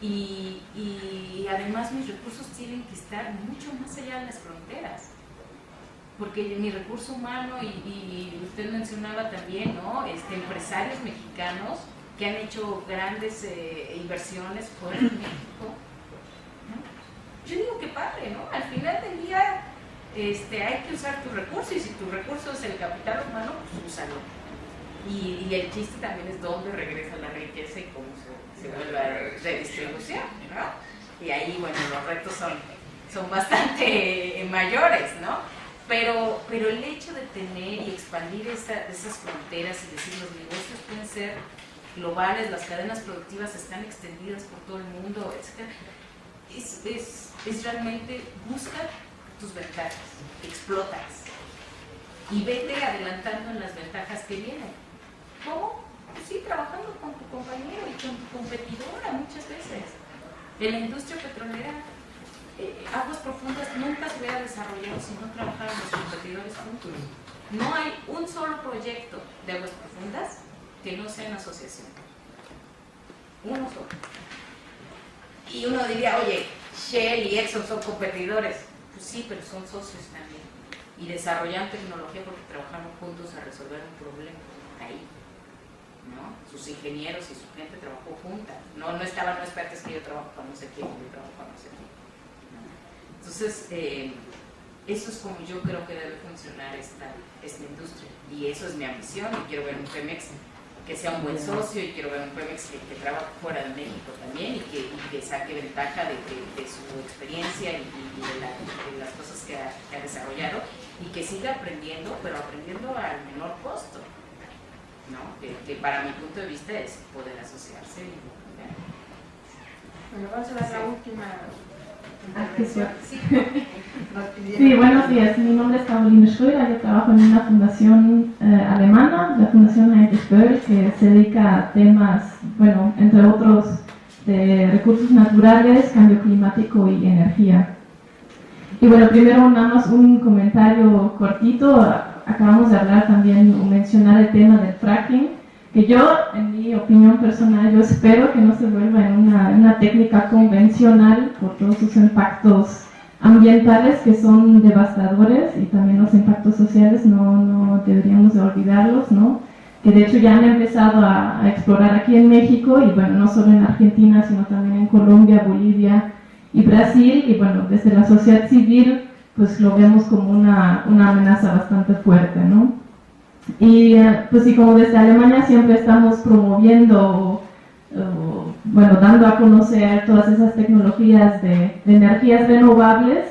Y además mis recursos tienen que estar mucho más allá de las fronteras. Porque mi recurso humano, y usted mencionaba también, ¿no? Empresarios mexicanos que han hecho grandes inversiones fuera de México, ¿no? Yo digo que padre, ¿no? Al final del día hay que usar tu recurso, y si tu recurso es el capital humano, pues úsalo. Y el chiste también es dónde regresa la riqueza y cómo se vuelve a redistribución, ¿no? Y ahí, bueno, los retos son bastante mayores, ¿no? Pero el hecho de tener y expandir esas fronteras y decir los negocios pueden ser globales, las cadenas productivas están extendidas por todo el mundo, etc. Es realmente busca tus ventajas, explótalas y vete adelantando en las ventajas que vienen. ¿Cómo? Pues sí, trabajando con tu compañero y con tu competidora muchas veces. En la industria petrolera, Aguas Profundas nunca se hubiera desarrollado si no trabajaran los competidores juntos. No hay un solo proyecto de Aguas Profundas que no sea en asociación. Uno solo. Y uno diría, oye, Shell y Exxon son competidores. Pues sí, pero son socios también. Y desarrollan tecnología porque trabajaron juntos a resolver un problema ahí, ¿no? Sus ingenieros y su gente trabajó juntas. No estaban, no espérate, es que yo trabajo con no sé quién, yo trabajo con no sé quién, ¿no? Entonces, eso es como yo creo que debe funcionar esta industria. Y eso es mi ambición, y quiero ver un Pemex que sea un buen socio, y quiero ver un Pemex que trabaje fuera de México también, y que saque ventaja de su experiencia y de las cosas que ha desarrollado, y que siga aprendiendo, pero aprendiendo al menor costo, ¿no? Que para mi punto de vista es poder asociarse. Bueno, vamos a dar la última intervención. Sí. Sí, buenos días. Mi nombre es Caroline Schröder. Yo trabajo en una fundación alemana, la Fundación Heinrich Böll, que se dedica a temas, bueno, entre otros, de recursos naturales, cambio climático y energía. Y bueno, primero nada más un comentario cortito. Acabamos de hablar también o mencionar el tema del fracking, que yo, en mi opinión personal, yo espero que no se vuelva en una técnica convencional por todos sus impactos ambientales que son devastadores y también los impactos sociales, no deberíamos de olvidarlos, ¿no? Que de hecho ya han empezado a explorar aquí en México y bueno, no solo en Argentina, sino también en Colombia, Bolivia y Brasil, y bueno, desde la sociedad civil pues lo vemos como una amenaza bastante fuerte, ¿no? Y pues y como desde Alemania siempre estamos promoviendo, bueno, dando a conocer todas esas tecnologías de energías renovables,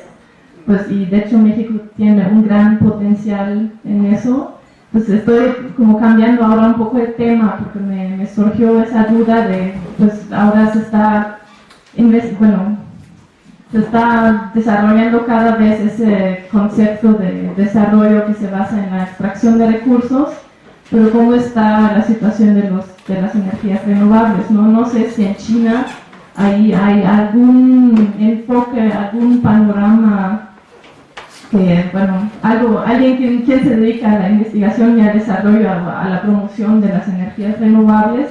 pues y de hecho México tiene un gran potencial en eso, pues estoy como cambiando ahora un poco el tema porque me surgió esa duda de, pues ahora se está desarrollando cada vez ese concepto de desarrollo que se basa en la extracción de recursos, pero cómo está la situación de las energías renovables, ¿no? No sé si en China hay algún enfoque, algún panorama que, bueno, alguien quien se dedica a la investigación y al desarrollo, a la promoción de las energías renovables,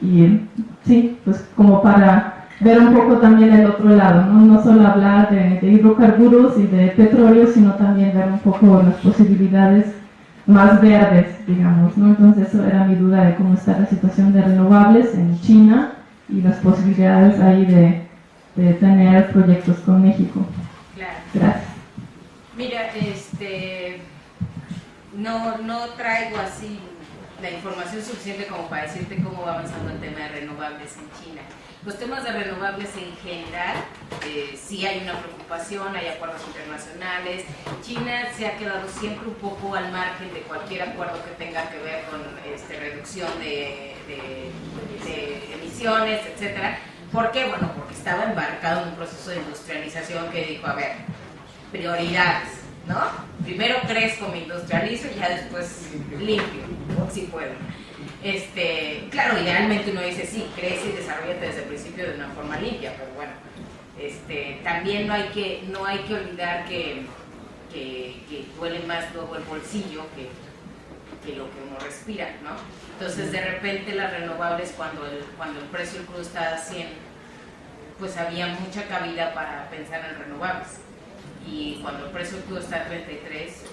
y sí, pues como para ver un poco también el otro lado, no solo hablar de hidrocarburos y de petróleo, sino también ver un poco las posibilidades más verdes, digamos, ¿no? Entonces eso era mi duda de cómo está la situación de renovables en China y las posibilidades ahí de tener proyectos con México. Claro. Gracias. Mira, no traigo así la información suficiente como para decirte cómo va avanzando el tema de renovables en China. Los temas de renovables en general, sí hay una preocupación, hay acuerdos internacionales. China se ha quedado siempre un poco al margen de cualquier acuerdo que tenga que ver con reducción de emisiones, etcétera. ¿Por qué? Bueno, porque estaba embarcado en un proceso de industrialización que dijo, a ver, prioridades, ¿no? Primero crezco, me industrializo y ya después limpio, si puedo. Claro, idealmente uno dice, sí, crece y desarrollate desde el principio de una forma limpia, pero bueno, también no hay que olvidar que duele más luego el bolsillo que lo que uno respira, ¿no? Entonces, de repente las renovables, cuando el precio del crudo estaba a 100, pues había mucha cabida para pensar en renovables. Y cuando el precio del crudo está a 33,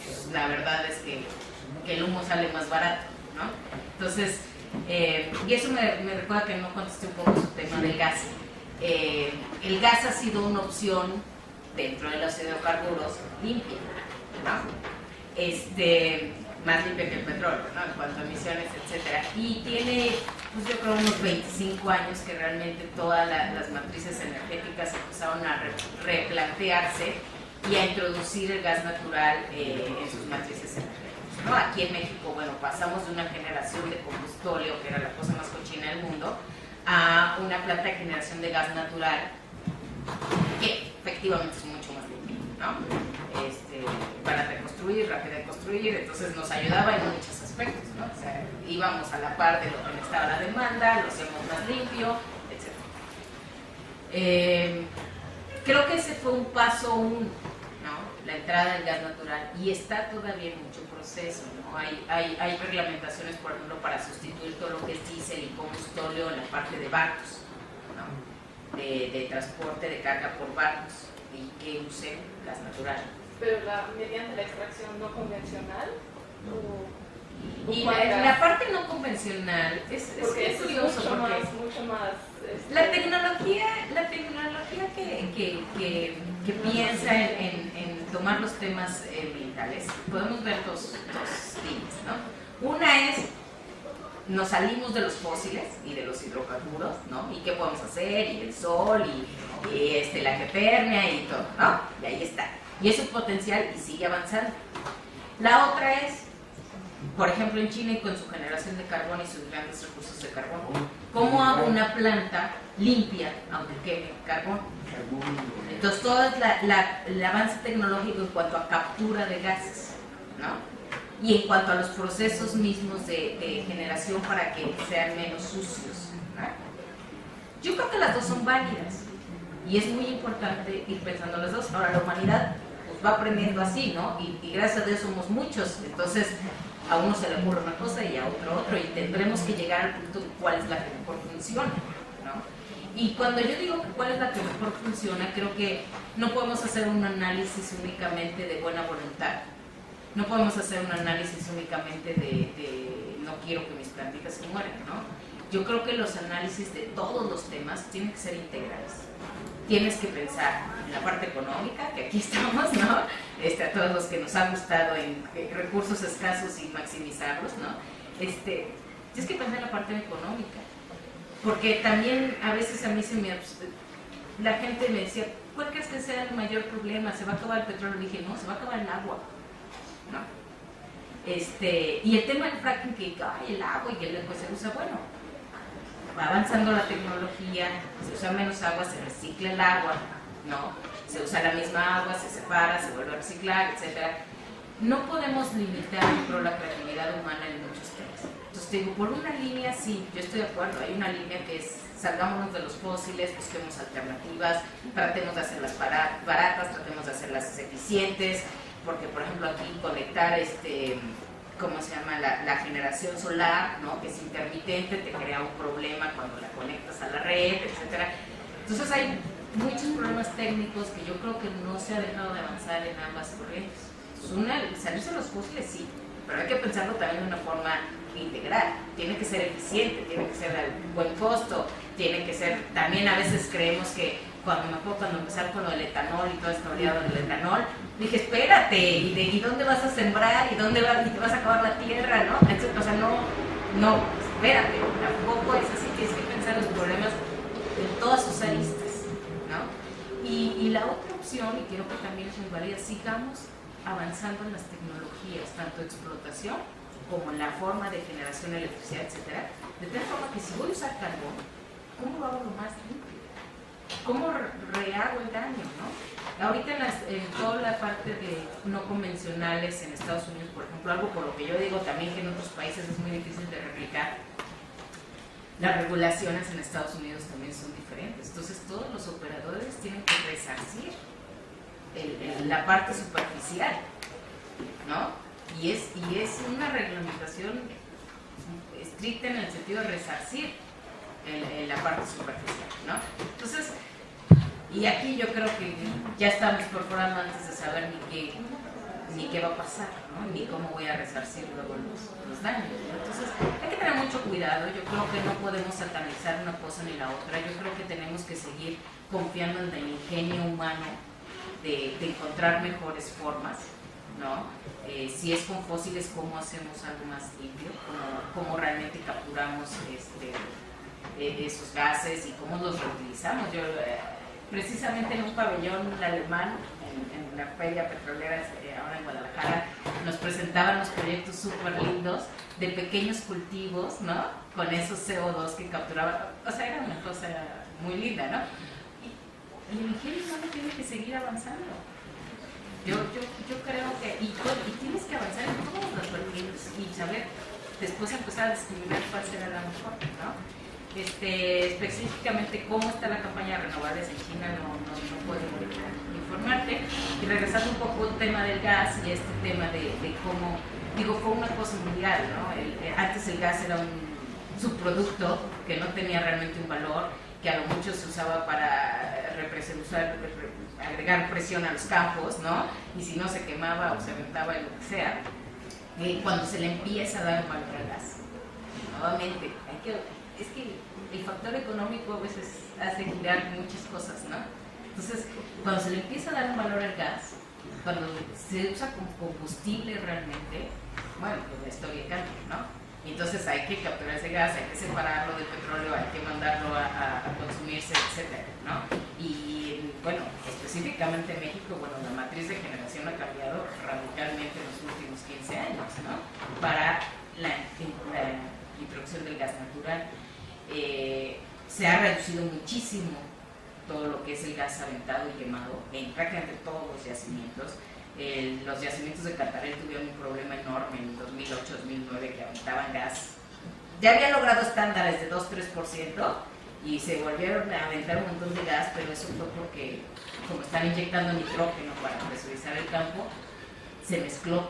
pues, la verdad es que el humo sale más barato, ¿no? Entonces, y eso me recuerda que no contesté un poco su tema del gas. El gas ha sido una opción dentro de los hidrocarburos limpia, ¿no? Más limpia que el petróleo, ¿no? En cuanto a emisiones, etcétera. Y tiene, pues yo creo, unos 25 años que realmente todas las matrices energéticas empezaron a replantearse y a introducir el gas natural en sus matrices energéticas, ¿no? Aquí en México, bueno, pasamos de una generación de combustóleo, que era la cosa más cochina del mundo, a una planta de generación de gas natural que efectivamente es mucho más limpia, ¿no? Para reconstruir, rápido de construir, entonces nos ayudaba en muchos aspectos, ¿no? O sea, íbamos a la par de lo que necesitaba la demanda, lo hacíamos más limpio, etc. Creo que ese fue un paso 1, ¿no? La entrada del gas natural, y está todavía en mucho proceso, ¿no? Hay reglamentaciones, por ejemplo, para sustituir todo lo que es diésel y combustóleo en la parte de barcos, ¿no? De transporte de carga por barcos y que use gas natural. Pero mediante la extracción no convencional, y la parte no convencional es curioso porque mucho más la tecnología que piensa en tomar los temas ambientales, podemos ver dos líneas, ¿no? Una es, nos salimos de los fósiles y de los hidrocarburos, ¿no? ¿Y qué podemos hacer? Y el sol, y la geothermia y todo, ¿no? Y ahí está. Y eso es potencial y sigue avanzando. La otra es, por ejemplo, en China y con su generación de carbón y sus grandes recursos de carbón, ¿cómo hago una planta limpia aunque queme carbón? Entonces todo es el avance tecnológico en cuanto a captura de gases, ¿no? Y en cuanto a los procesos mismos de generación para que sean menos sucios, ¿no? Yo creo que las dos son válidas y es muy importante ir pensando las dos. Ahora la humanidad pues, va aprendiendo así, ¿no? Y gracias a Dios somos muchos, entonces a uno se le ocurre una cosa y a otro, y tendremos que llegar al punto de cuál es la que mejor funciona, ¿no? Y cuando yo digo que cuál es la que mejor funciona, creo que no podemos hacer un análisis únicamente de buena voluntad, no podemos hacer un análisis únicamente de no quiero que mis plantitas se mueran, ¿no? Yo creo que los análisis de todos los temas tienen que ser integrales. Tienes que pensar en la parte económica, que aquí estamos, ¿no? A todos los que nos ha gustado en recursos escasos y maximizarlos, ¿no? Tienes que pensar en la parte económica. Porque también a veces a mí la gente me decía, ¿cuál crees que sea el mayor problema? ¿Se va a acabar el petróleo? Y dije, no, se va a acabar el agua, ¿no? Y el tema del fracking, que el agua y que pues, se usa, bueno, va avanzando la tecnología, se usa menos agua, se recicla el agua, ¿no? Se usa la misma agua, se separa, se vuelve a reciclar, etc. No podemos limitar, pero la creatividad humana en muchos temas. Entonces te digo, por una línea sí, yo estoy de acuerdo, hay una línea que es salgámonos de los fósiles, busquemos alternativas, tratemos de hacerlas baratas, tratemos de hacerlas eficientes, porque por ejemplo aquí conectar ¿cómo se llama? La generación solar, ¿no? Que es intermitente, te crea un problema cuando la conectas a la red, etc. Entonces hay muchos problemas técnicos que yo creo que no se ha dejado de avanzar en ambas corrientes. Salirse de los fósiles sí, pero hay que pensarlo también de una forma integral. Tiene que ser eficiente, tiene que ser de buen costo, tiene que ser, también a veces creemos que cuando empezar con lo del etanol y todo esto oleado del etanol, dije, espérate, ¿y dónde vas a sembrar? ¿Y dónde te vas a acabar la tierra? ¿No? Entonces, o sea, no, espérate, tampoco es así, tienes que pensar los problemas en todas sus aristas, ¿no? Y la otra opción, y creo que también es muy válida, sigamos avanzando en las tecnologías, tanto de explotación como en la forma de generación de electricidad, etcétera, de tal forma que si voy a usar carbón, ¿cómo lo hago lo más limpio? ¿Cómo rehago el daño, no? Ahorita en toda la parte de no convencionales en Estados Unidos, por ejemplo, algo por lo que yo digo también que en otros países es muy difícil de replicar, las regulaciones en Estados Unidos también son diferentes. Entonces todos los operadores tienen que resarcir la parte superficial, ¿no? Y es una reglamentación estricta en el sentido de resarcir la parte superficial, ¿no? Entonces, y aquí yo creo que ya estamos perforando antes de saber ni qué va a pasar, ¿no? Ni cómo voy a resarcir luego los daños, ¿no? Entonces, hay que tener mucho cuidado. Yo creo que no podemos satanizar una cosa ni la otra. Yo creo que tenemos que seguir confiando en el ingenio humano de encontrar mejores formas, ¿no? Si es con fósiles, ¿cómo hacemos algo más limpio? ¿Cómo realmente capturamos esos gases y cómo los reutilizamos? Yo, precisamente en un pabellón alemán, en la feria petrolera ahora en Guadalajara, nos presentaban los proyectos súper lindos de pequeños cultivos, ¿no? Con esos CO2 que capturaban. O sea, era una cosa muy linda, ¿no? Y el ingenio humano tiene que seguir avanzando. Yo creo que, y tienes que avanzar en todos los vertientes y saber, después empezar a discriminar cuál será la mejor, ¿no? Específicamente cómo está la campaña de renovables en China no puedo informarte. Y regresando un poco al tema del gas y tema de cómo, fue una cosa mundial, ¿no? Antes el gas era un subproducto que no tenía realmente un valor, que a lo mucho se usaba para agregar presión a los campos, ¿no? Y si no se quemaba o se aventaba y lo que sea, cuando se le empieza a dar un valor al gas. Nuevamente, es que el factor económico a veces hace girar muchas cosas, ¿no? Entonces, cuando se le empieza a dar un valor al gas, cuando se usa como combustible realmente, bueno, pues la historia cambia, ¿no? Y entonces hay que capturar ese gas, hay que separarlo del petróleo, hay que mandarlo a consumirse, etcétera, ¿no? Y bueno, específicamente en México, bueno, la matriz de generación ha cambiado radicalmente en los últimos 15 años, ¿no? Para la introducción del gas natural. Se ha reducido muchísimo todo lo que es el gas aventado y quemado en prácticamente todos los yacimientos. Los yacimientos de Cantarell tuvieron un problema enorme en 2008-2009 que aventaban gas. Ya habían logrado estándares de 2-3% y se volvieron a aventar un montón de gas, pero eso fue porque, como están inyectando nitrógeno para presurizar el campo, se mezcló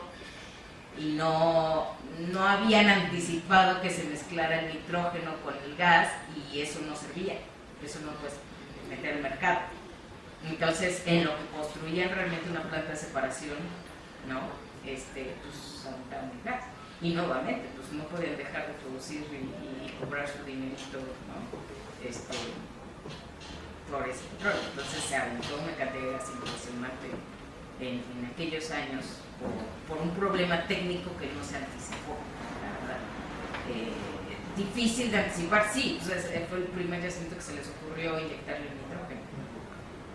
y no habían anticipado que se mezclara el nitrógeno con el gas y eso no servía, eso no puedes meter al mercado. Entonces, en lo que construían realmente una planta de separación, ¿no? Pues aventaban el gas. Y nuevamente, pues no podían dejar de producir y cobrar su dinerito, ¿no? Flores y petróleo. Entonces se aventó una cantidad de gas impresionante en aquellos años por un problema técnico que no se anticipó, la verdad. Difícil de anticipar, sí, fue el primer yacimiento que se les ocurrió inyectarle nitrógeno.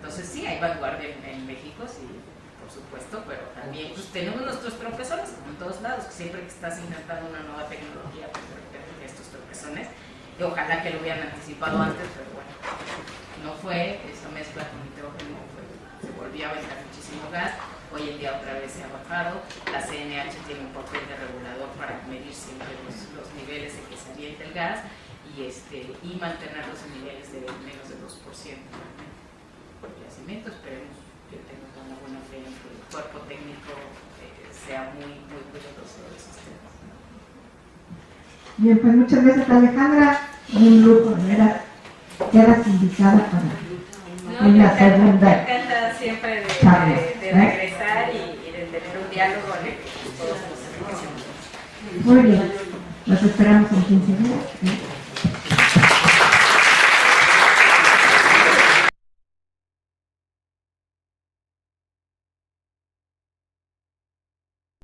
Entonces sí, hay vanguardia en México, sí, por supuesto, pero también pues, tenemos nuestros tropezones, como en todos lados, que siempre que estás intentando una nueva tecnología, pues de repente estos tropezones, y ojalá que lo hubieran anticipado antes, pero bueno, no fue, esa mezcla con nitrógeno se volvió a aventar muchísimo gas. Hoy en día otra vez se ha bajado, la CNH tiene un papel de regulador para medir siempre los niveles en que se avienta el gas y mantener los niveles de menos del 2% por yacimiento. Esperemos que tenga una buena fe en que el cuerpo técnico sea muy cuidadoso de esos temas. Bien, pues muchas gracias Alejandra, un lujo de veras, quedas invitada para la segunda. Me encanta siempre de regresar y de tener un diálogo en el que todos nos enriquecemos. Muy bien, nos esperamos en 15 días.